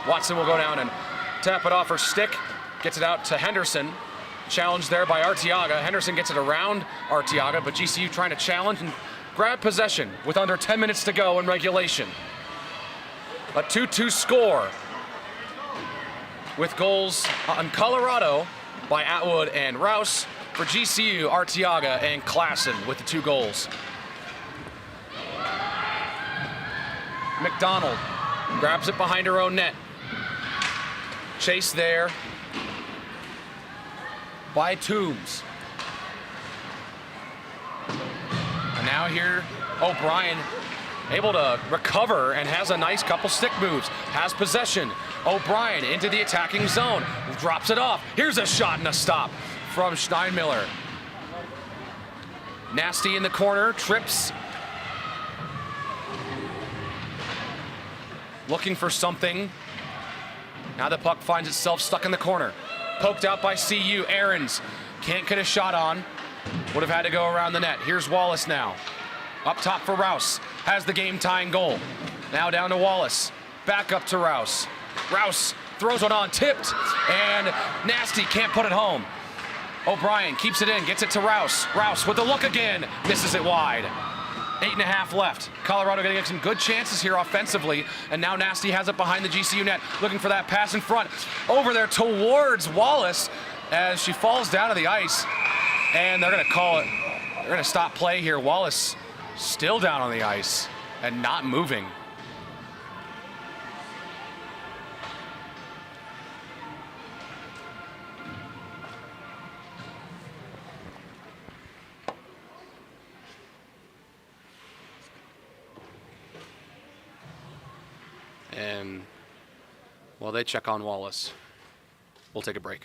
Watson will go down and tap it off her stick. Gets it out to Henderson. Challenged there by Arteaga. Henderson gets it around Arteaga, but GCU trying to challenge and grab possession with under 10 minutes to go in regulation. A 2-2 score with goals on Colorado by Atwood and Rouse. For GCU, Arteaga and Klassen with the 2 goals. McDonald grabs it behind her own net. Chase there by Toombs. And now here, O'Brien able to recover and has a nice couple stick moves. Has possession. O'Brien into the attacking zone. Drops it off. Here's a shot and a stop from Steinmiller. Nasty in the corner, trips. Looking for something. Now the puck finds itself stuck in the corner. Poked out by CU, Aarons. Can't get a shot on. Would have had to go around the net. Here's Wallace now. Up top for Rouse. Has the game-tying goal. Now down to Wallace. Back up to Rouse. Rouse throws it on, tipped, and Nasty can't put it home. O'Brien keeps it in, gets it to Rouse. Rouse with the look again, misses it wide. 8.5 left. Colorado getting some good chances here offensively, and now Nasty has it behind the GCU net, looking for that pass in front. Over there towards Wallace as she falls down to the ice, and they're gonna call it. They're gonna stop play here. Wallace still down on the ice and not moving. And while they check on Wallace, we'll take a break.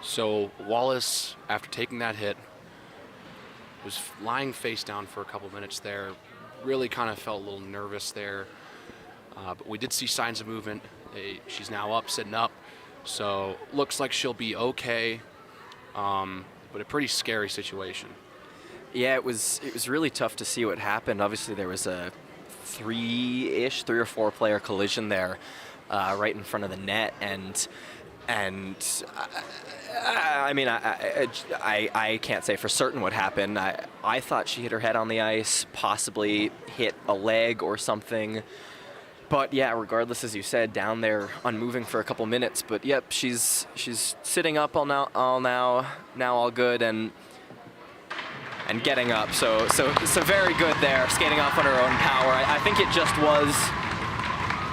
So Wallace, after taking that hit, was lying face down for a couple minutes there. Really kind of felt a little nervous there. But we did see signs of movement. She's now up, sitting up. So looks like she'll be okay. But a pretty scary situation. Yeah, it was really tough to see what happened. Obviously, there was a three or four player collision there right in front of the net, and I mean, I can't say for certain what happened. I thought she hit her head on the ice, possibly hit a leg or something. But yeah, regardless, as you said, down there unmoving for a couple minutes. But yep, she's sitting up all good and getting up. So very good there, skating off on her own power. I think it just was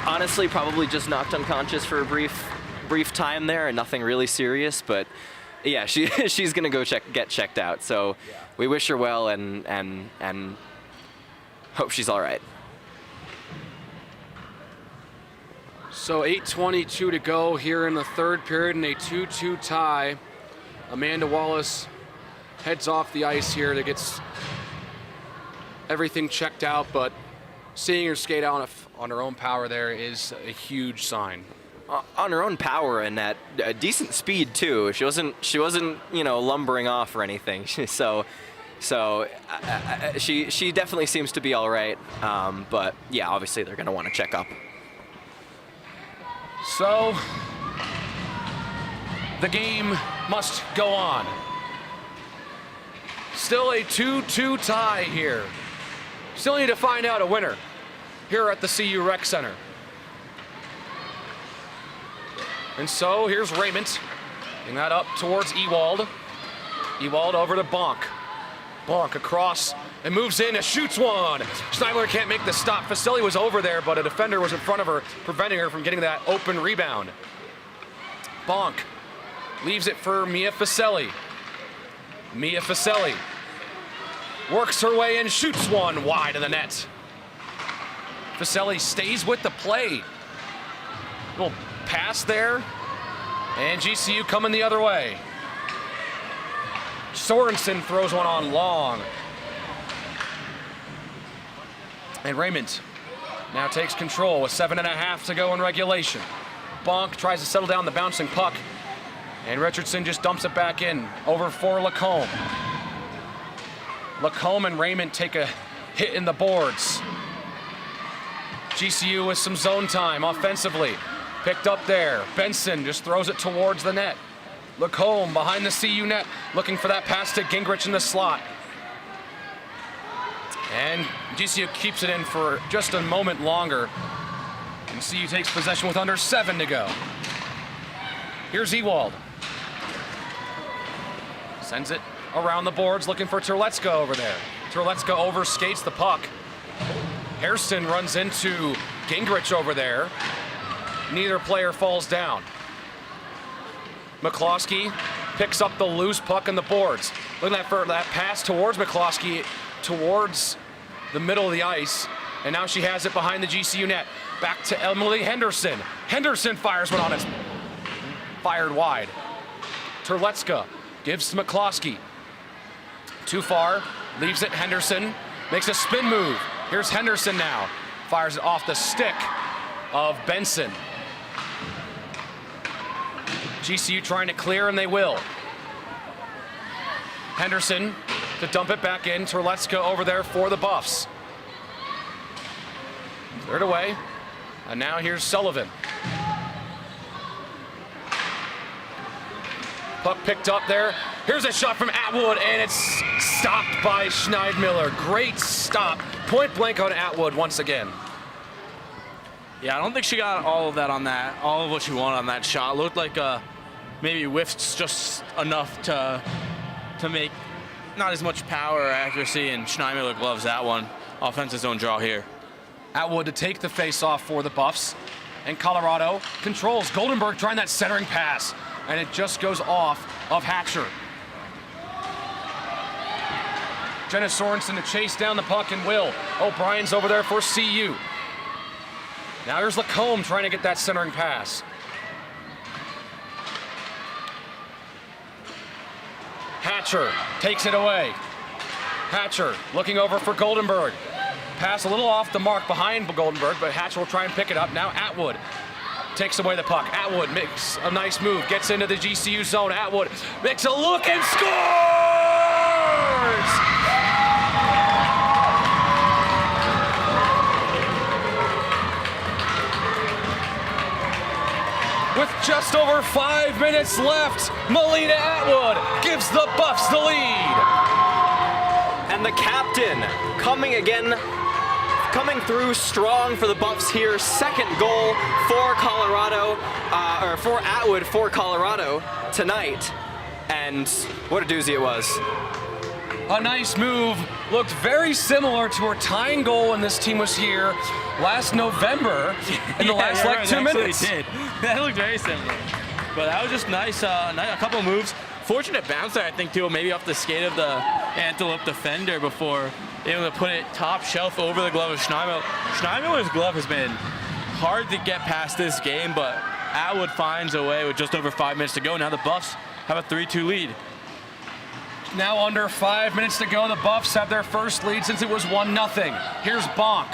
honestly probably just knocked unconscious for a brief time there, and nothing really serious. But yeah, she's gonna go get checked out. So yeah, we wish her well and hope she's all right. So 8:22 to go here in the third period in a 2-2 tie. Amanda Wallace heads off the ice here to get everything checked out, but seeing her skate out on her own power there is a huge sign. On her own power and at decent speed too. She wasn't lumbering off or anything. So she definitely seems to be all right. But yeah, obviously they're going to want to check up. So the game must go on. Still a 2-2 tie here. Still need to find out a winner here at the CU Rec Center. And so here's Raymond. Getting that up towards Ewald. Ewald over to Bonk. Bonk across and moves in and shoots one. Schneidler can't make the stop. Faselli was over there, but a defender was in front of her, preventing her from getting that open rebound. Bonk leaves it for Mia Faselli. Mia Faselli works her way in, shoots one wide of the net. Faselli stays with the play. Little pass there, and GCU coming the other way. Sorensen throws one on long. And Raymond now takes control with 7.5 to go in regulation. Bonk tries to settle down the bouncing puck, and Richardson just dumps it back in over for Lacombe. Lacombe and Raymond take a hit in the boards. GCU with some zone time offensively. Picked up there. Benson just throws it towards the net. Lacombe behind the CU net, looking for that pass to Gingrich in the slot. And GCU keeps it in for just a moment longer. And CU takes possession with under 7 to go. Here's Ewald. Sends it around the boards, looking for Terlecka over there. Terlecka overskates the puck. Hairston runs into Gingrich over there. Neither player falls down. McCloskey picks up the loose puck on the boards. Looking for that pass towards McCloskey, towards the middle of the ice. And now she has it behind the GCU net. Back to Emily Henderson. Henderson fires one on it. Fired wide. Terlecka gives to McCloskey. Too far. Leaves it Henderson. Makes a spin move. Here's Henderson now. Fires it off the stick of Benson. GCU trying to clear, and they will. Henderson to dump it back in. Terlecka over there for the Buffs. Third away. And now here's Sullivan. Puck picked up there. Here's a shot from Atwood, and it's stopped by Schneidmiller. Great stop. Point blank on Atwood once again. Yeah, I don't think she got all of that on that, all of what she wanted on that shot. Looked like maybe whiffed just enough to make not as much power or accuracy, and Schneidmiller gloves that one. Offensive zone draw here. Atwood to take the face-off for the Buffs. And Colorado controls. Goldenberg trying that centering pass, and it just goes off of Hatcher. Jenna Sorensen to chase down the puck, and will. O'Brien's over there for CU. Now here's Lacombe trying to get that centering pass. Hatcher takes it away. Hatcher looking over for Goldenberg. Pass a little off the mark behind Goldenberg, but Hatcher will try and pick it up. Now Atwood takes away the puck. Atwood makes a nice move, gets into the GCU zone. Atwood makes a look and scores! With just over 5 minutes left, Melina Atwood gives the Buffs the lead. And the captain coming through strong for the Buffs here. Second goal for Colorado, or for Atwood for Colorado tonight. And what a doozy it was. A nice move. Looked very similar to her tying goal when this team was here last November in the last right, 2 minutes. Did. That looked very similar. But that was just nice, a couple of moves. Fortunate bounce there, I think, too, maybe off the skate of the Antelope defender before able to put it top shelf over the glove of Schneidmiller. Schneidmiller's glove has been hard to get past this game, but Atwood finds a way with just over 5 minutes to go. Now the Buffs have a 3-2 lead. Now under 5 minutes to go, the Buffs have their first lead since it was 1-0. Here's Bonk,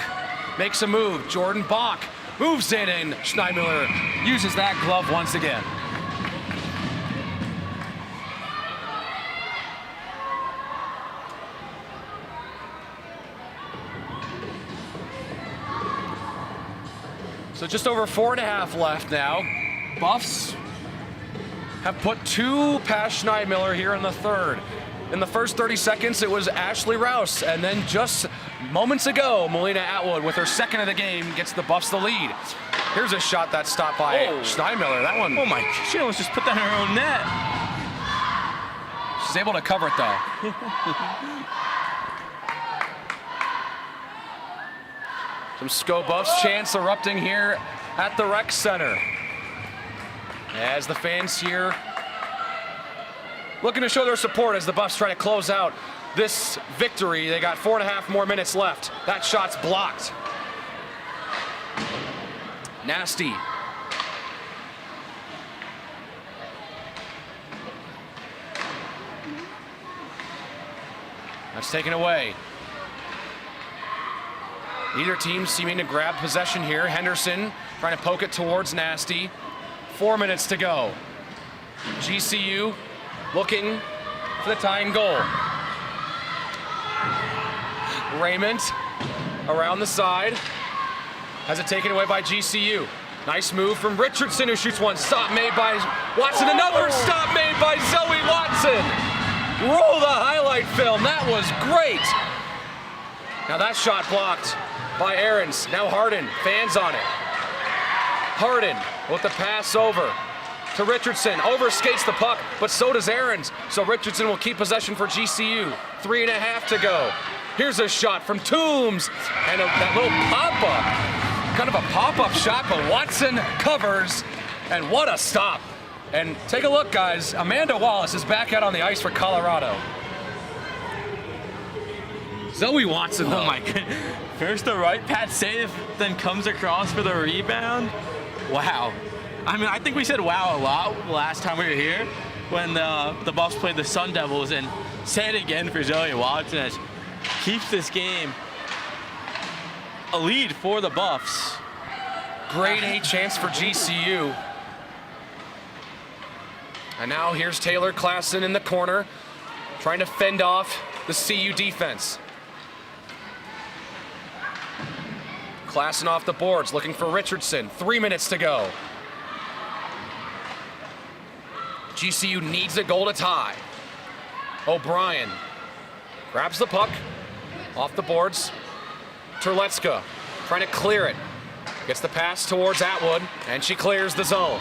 makes a move. Jordan Bonk moves in, and Schneidmiller uses that glove once again. So just over 4.5 left now. Buffs have put 2 past Schneidmiller here in the third. In the first 30 seconds, it was Ashley Rouse, and then just moments ago, Melina Atwood, with her second of the game, gets the Buffs the lead. Here's a shot that's stopped by Schneidmiller. That one. Oh my, she almost just put that in her own net. She's able to cover it though. Some SCO Buffs chants erupting here at the rec center, as the fans here looking to show their support as the Buffs try to close out this victory. They got 4.5 more minutes left. That shot's blocked. Nasty. That's taken away. Neither team seeming to grab possession here. Henderson trying to poke it towards Nasty. 4 minutes to go. GCU looking for the tying goal. Raymond around the side. Has it taken away by GCU. Nice move from Richardson, who shoots one. Stop made by Watson. Another stop made by Zoe Watson. Roll the highlight film. That was great. Now that shot blocked by Aarons. Now Harden, fans on it. Harden with the pass over to Richardson. Overskates the puck, but so does Aarons. So Richardson will keep possession for GCU. 3.5 to go. Here's a shot from Toombs, and that little pop-up. Kind of a pop-up shot, but Watson covers, and what a stop. And take a look, guys. Amanda Wallace is back out on the ice for Colorado. Zoe Watson, though. Oh my goodness. First the right pad save, then comes across for the rebound. Wow. I mean, I think we said wow a lot last time we were here when the Buffs played the Sun Devils, and say it again for Zoe Watson as keeps this game a lead for the Buffs. Grade A chance for GCU. And now here's Taylor Klassen in the corner, trying to fend off the CU defense. Klassen off the boards, looking for Richardson. 3 minutes to go. GCU needs a goal to tie. O'Brien grabs the puck off the boards. Terletska trying to clear it. Gets the pass towards Atwood, and she clears the zone.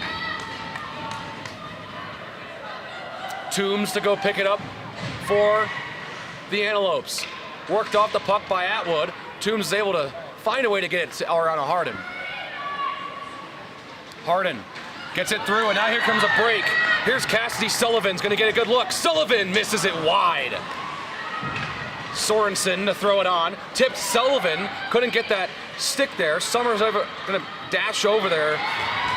Toombs to go pick it up for the Antelopes. Worked off the puck by Atwood. Toombs is able to find a way to get it to Ariana Harden. Harden gets it through, and now here comes a break. Here's Cassidy Sullivan's gonna get a good look. Sullivan misses it wide. Sorensen to throw it on. Tipped Sullivan, couldn't get that stick there. Summers gonna dash over there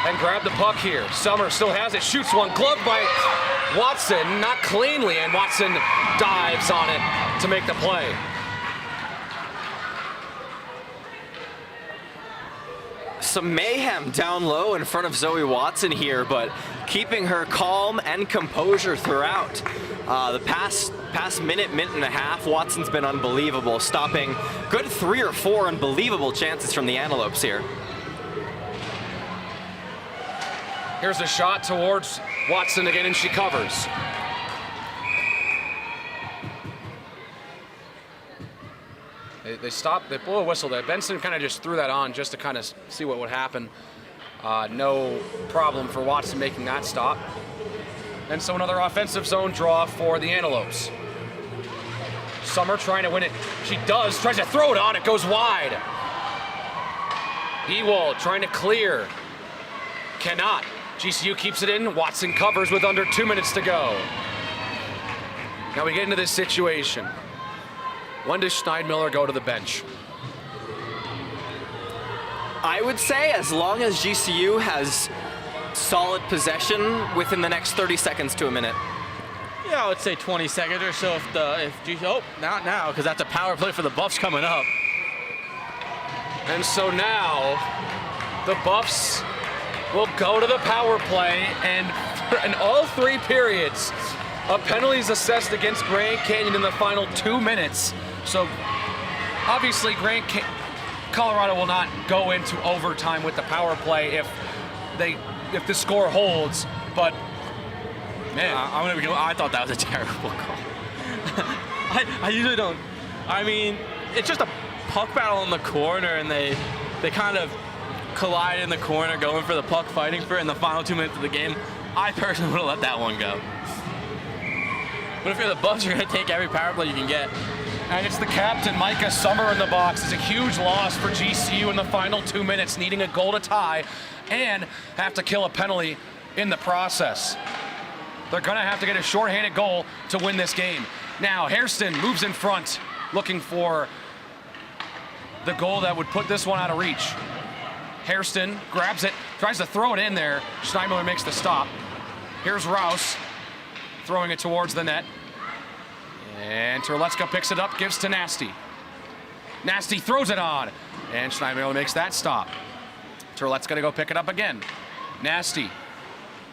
and grab the puck here. Summers still has it, shoots one, gloved by Watson, not cleanly, and Watson dives on it to make the play. Some mayhem down low in front of Zoe Watson here, but keeping her calm and composure throughout. The past minute and a half, Watson's been unbelievable, stopping good 3 or 4 unbelievable chances from the Antelopes here. Here's a shot towards Watson again, and she covers. They stopped, they blew a whistle there. Benson kind of just threw that on just to kind of see what would happen. No problem for Watson making that stop. And so another offensive zone draw for the Antelopes. Summer trying to win it. She does, tries to throw it on, it goes wide. Ewald trying to clear. Cannot. GCU keeps it in. Watson covers with under 2 minutes to go. Now we get into this situation. When does Schneidmiller go to the bench? I would say as long as GCU has solid possession within the next 30 seconds to a minute. Yeah, I would say 20 seconds or so not now, because that's a power play for the Buffs coming up. And so now the Buffs will go to the power play, and in all 3 periods, a penalty is assessed against Grand Canyon in the final 2 minutes. So obviously Colorado will not go into overtime with the power play if the score holds, but man, I thought that was a terrible call. I usually don't. I mean, it's just a puck battle in the corner, and they kind of collide in the corner, going for the puck, fighting for it in the final 2 minutes of the game. I personally would have let that one go. But if you're the Buffs, you're going to take every power play you can get. And it's the captain, Micah Summer, in the box. It's a huge loss for GCU in the final 2 minutes, needing a goal to tie and have to kill a penalty in the process. They're going to have to get a shorthanded goal to win this game. Now, Hairston moves in front, looking for the goal that would put this one out of reach. Hairston grabs it, tries to throw it in there. Steinmiller makes the stop. Here's Rouse, throwing it towards the net. And Terlecka picks it up, gives to Nasty. Nasty throws it on, and Steinmiller makes that stop. Terlecka's gonna go pick it up again. Nasty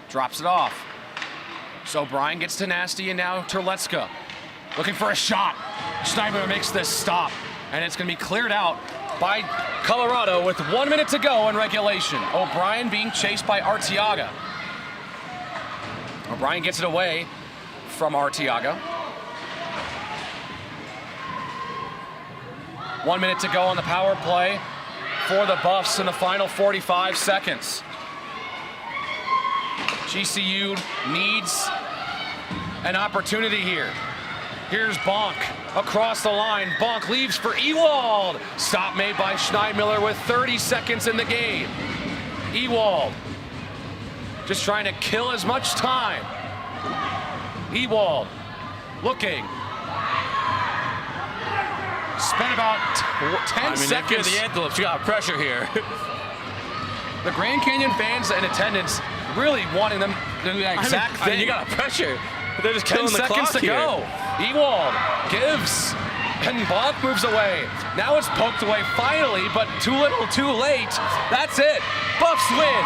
drops it off. So Brian gets to Nasty, and now Terlecka looking for a shot. Steinmiller makes this stop, and it's gonna be cleared out by Colorado with 1 minute to go in regulation. O'Brien being chased by Arteaga. O'Brien gets it away from Arteaga. 1 minute to go on the power play for the Buffs in the final 45 seconds. GCU needs an opportunity here. Here's Bonk across the line. Bonk leaves for Ewald. Stop made by Schneidmiller with 30 seconds in the game. Ewald just trying to kill as much time. Ewald looking. Spent about 10 seconds. If you're the Antelopes, you got pressure here. The Grand Canyon fans in attendance really wanting them to do that exact thing. You got pressure. They're just 10 killing the seconds clock to go. Ewald gives, and Bonk moves away. Now it's poked away finally, but too little, too late. That's it. Buffs win.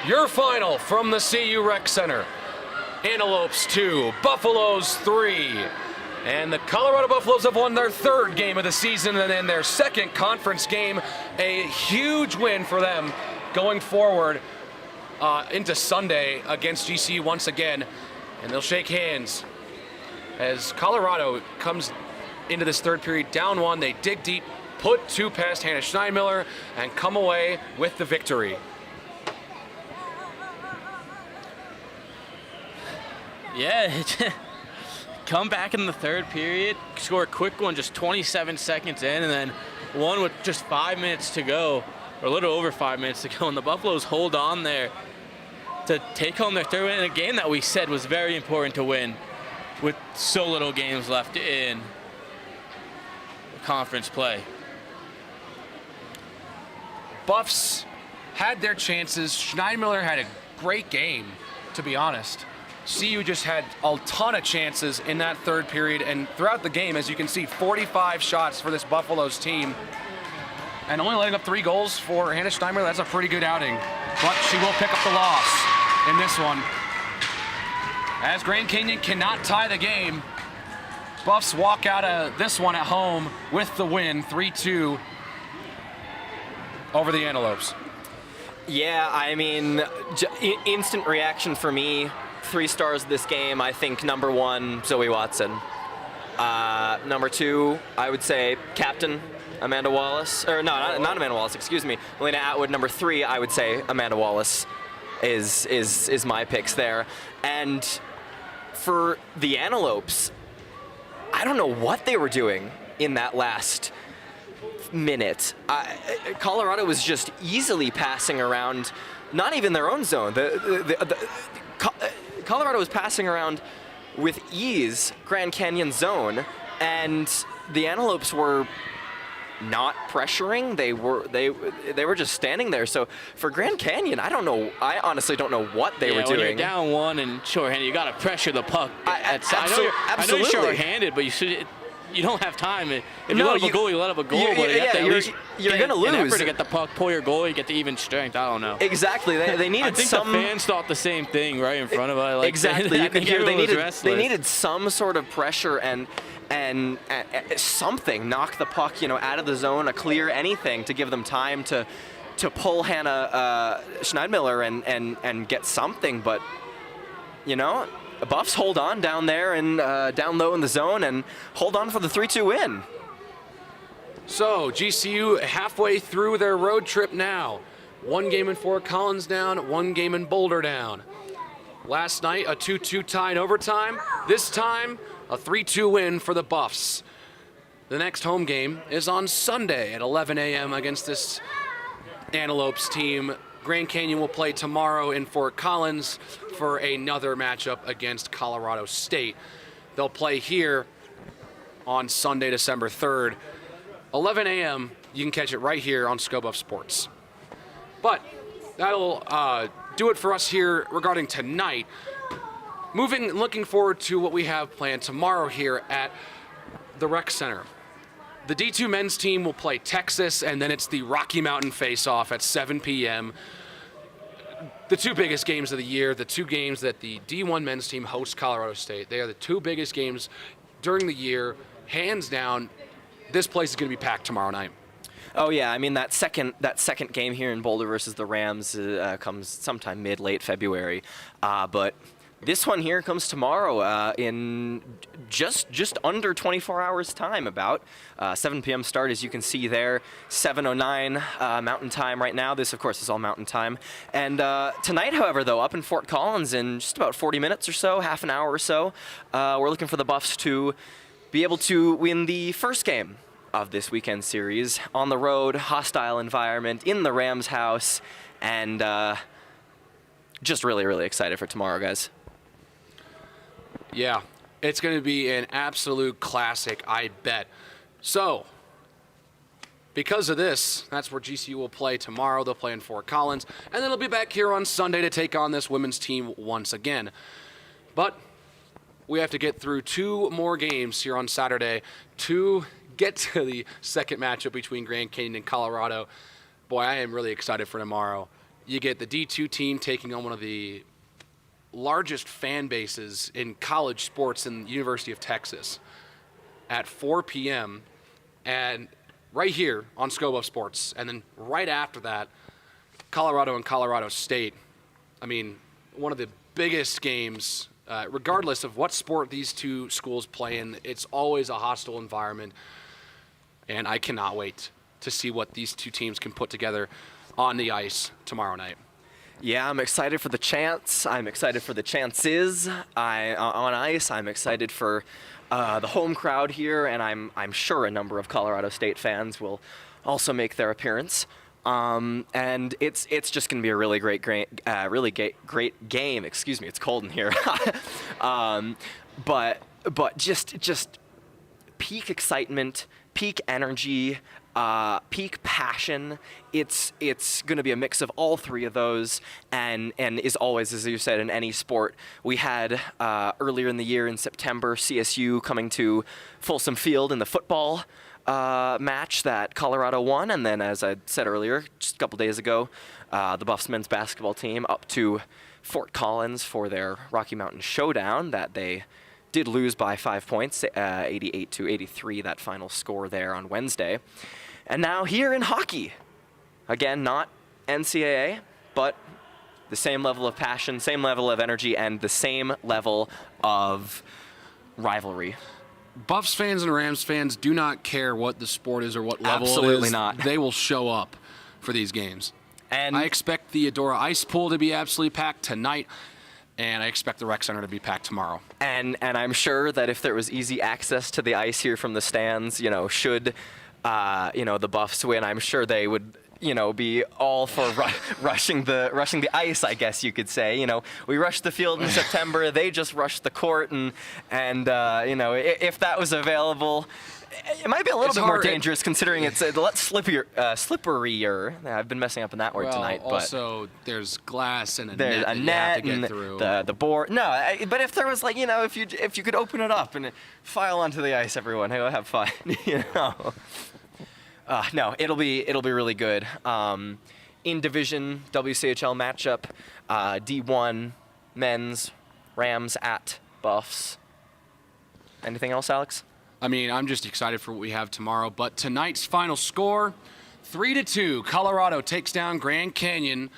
Your final from the CU Rec Center. Antelopes 2, Buffaloes 3. And the Colorado Buffaloes have won their 3rd game of the season, and in their 2nd conference game, a huge win for them going forward into Sunday against GCU once again. And they'll shake hands as Colorado comes into this 3rd period down 1. They dig deep, put 2 past Hannah Schneidmiller, and come away with the victory. Yeah, come back in the 3rd period, score a quick one just 27 seconds in, and then one with just 5 minutes to go, or a little over 5 minutes to go, and the Buffaloes hold on there to take home their 3rd win in a game that we said was very important to win with so little games left in conference play. Buffs had their chances. Schneidmiller had a great game, to be honest. CU just had a ton of chances in that 3rd period, and throughout the game, as you can see, 45 shots for this Buffaloes team. And only letting up 3 goals for Hannah Schneidmiller, that's a pretty good outing. But she will pick up the loss in this one. As Grand Canyon cannot tie the game, Buffs walk out of this one at home with the win, 3-2 over the Antelopes. Yeah, I mean, instant reaction for me. 3 stars this game. I think number 1, Zoe Watson. Number 2, I would say captain Amanda Wallace. Or no, not Amanda Wallace, excuse me. Melina Atwood. Number 3, I would say Amanda Wallace is my picks there. And for the Antelopes, I don't know what they were doing in that last minute, Colorado was just easily passing around, not even their own zone. Colorado was passing around with ease Grand Canyon zone, and the Antelopes were not pressuring. They were just standing there. So for Grand Canyon, I don't know. I honestly don't know what they were doing. When you're down one and short-handed, you got to pressure the puck. I know you're short-handed, but you don't have time. If you let up a goal, you let up a goal. You're going to lose. An effort to get the puck, pull your goal, you get the even strength. I don't know. Exactly. They needed I think some. the fans thought the same thing right in front of us. Like, exactly. You could hear they needed restless. some sort of pressure and something, knock the puck, out of the zone, a clear, anything to give them time to pull Hannah Schneidmiller and get something. But the Buffs hold on down there and down low in the zone and hold on for the 3-2 win. So GCU halfway through their road trip now. 1 game in Fort Collins down, 1 game in Boulder down. Last night, a 2-2 tie in overtime. This time, a 3-2 win for the Buffs. The next home game is on Sunday at 11 a.m. against this Antelopes team. Grand Canyon will play tomorrow in Fort Collins for another matchup against Colorado State. They'll play here on Sunday, December 3rd. 11 a.m., you can catch it right here on ScoBuff Sports. But that'll do it for us here regarding tonight. Looking forward to what we have planned tomorrow here at the Rec Center. The D2 men's team will play Texas, and then it's the Rocky Mountain face-off at 7 p.m. The 2 biggest games of the year, the 2 games that the D1 men's team hosts Colorado State. They are the 2 biggest games during the year. Hands down, this place is going to be packed tomorrow night. Oh yeah, I mean that second game here in Boulder versus the Rams comes sometime mid-late February, but this one here comes tomorrow in just under 24 hours time, about 7 p.m. start, as you can see there, 7:09 Mountain Time right now. This, of course, is all Mountain Time. And tonight, however, though, up in Fort Collins in just about 40 minutes or so, half an hour or so, we're looking for the Buffs to be able to win the first game of this weekend series on the road, hostile environment, in the Rams' house, and just really, really excited for tomorrow, guys. Yeah, it's going to be an absolute classic, I bet. So, because of this, that's where GCU will play tomorrow. They'll play in Fort Collins, and then they'll be back here on Sunday to take on this women's team once again. But we have to get through 2 more games here on Saturday to get to the second matchup between Grand Canyon and Colorado. Boy, I am really excited for tomorrow. You get the D2 team taking on one of the largest fan bases in college sports in the University of Texas at 4 p.m. and right here on ScoBuff Sports. And then right after that, Colorado and Colorado State. I mean, one of the biggest games, regardless of what sport these 2 schools play in, it's always a hostile environment. And I cannot wait to see what these 2 teams can put together on the ice tomorrow night. Yeah, I'm excited for the chance. I'm excited for the chances on ice. I'm excited for the home crowd here, and I'm sure a number of Colorado State fans will also make their appearance. And it's just going to be a really great game. Excuse me, it's cold in here. But just peak excitement, peak energy, peak passion. It's going to be a mix of all 3 of those, and is always, as you said, in any sport. We had earlier in the year in September, CSU coming to Folsom Field in the football match that Colorado won, and then, as I said earlier, just a couple days ago, the Buffs men's basketball team up to Fort Collins for their Rocky Mountain Showdown that they did lose by 5 points, 88-83, that final score there on Wednesday. And now here in hockey, again, not NCAA, but the same level of passion, same level of energy, and the same level of rivalry. Buffs fans and Rams fans do not care what the sport is or what level Absolutely it is. not. They will show up for these games. And I expect the Adora Ice Pool to be absolutely packed tonight, and I expect the Rec Center to be packed tomorrow. And I'm sure that if there was easy access to the ice here from the stands, should the Buffs win, I'm sure they would be all for rushing the ice, I guess you could say. We rushed the field in September. They just rushed the court, and if that was available, it might be a little bit more dangerous considering it's a lot slipperier. I've been messing up on that word tonight. But also there's glass and there's a net you have to and get through. the board. No, but if there was if you could open it up and file onto the ice, everyone, hey, have fun. No, it'll be really good. In division WCHL matchup, D1 men's Rams at Buffs. Anything else, Alex? I mean, I'm just excited for what we have tomorrow. But tonight's final score, 3-2. Colorado takes down Grand Canyon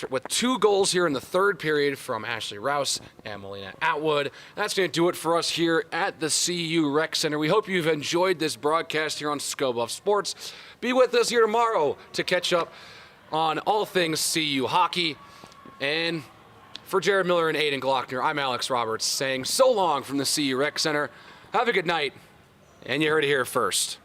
with 2 goals here in the third period from Ashley Rouse and Melina Atwood. That's going to do it for us here at the CU Rec Center. We hope you've enjoyed this broadcast here on ScoBuff Sports. Be with us here tomorrow to catch up on all things CU hockey. And for Jared Miller and Aiden Glockner, I'm Alex Roberts saying so long from the CU Rec Center. Have a good night, and you heard it here first.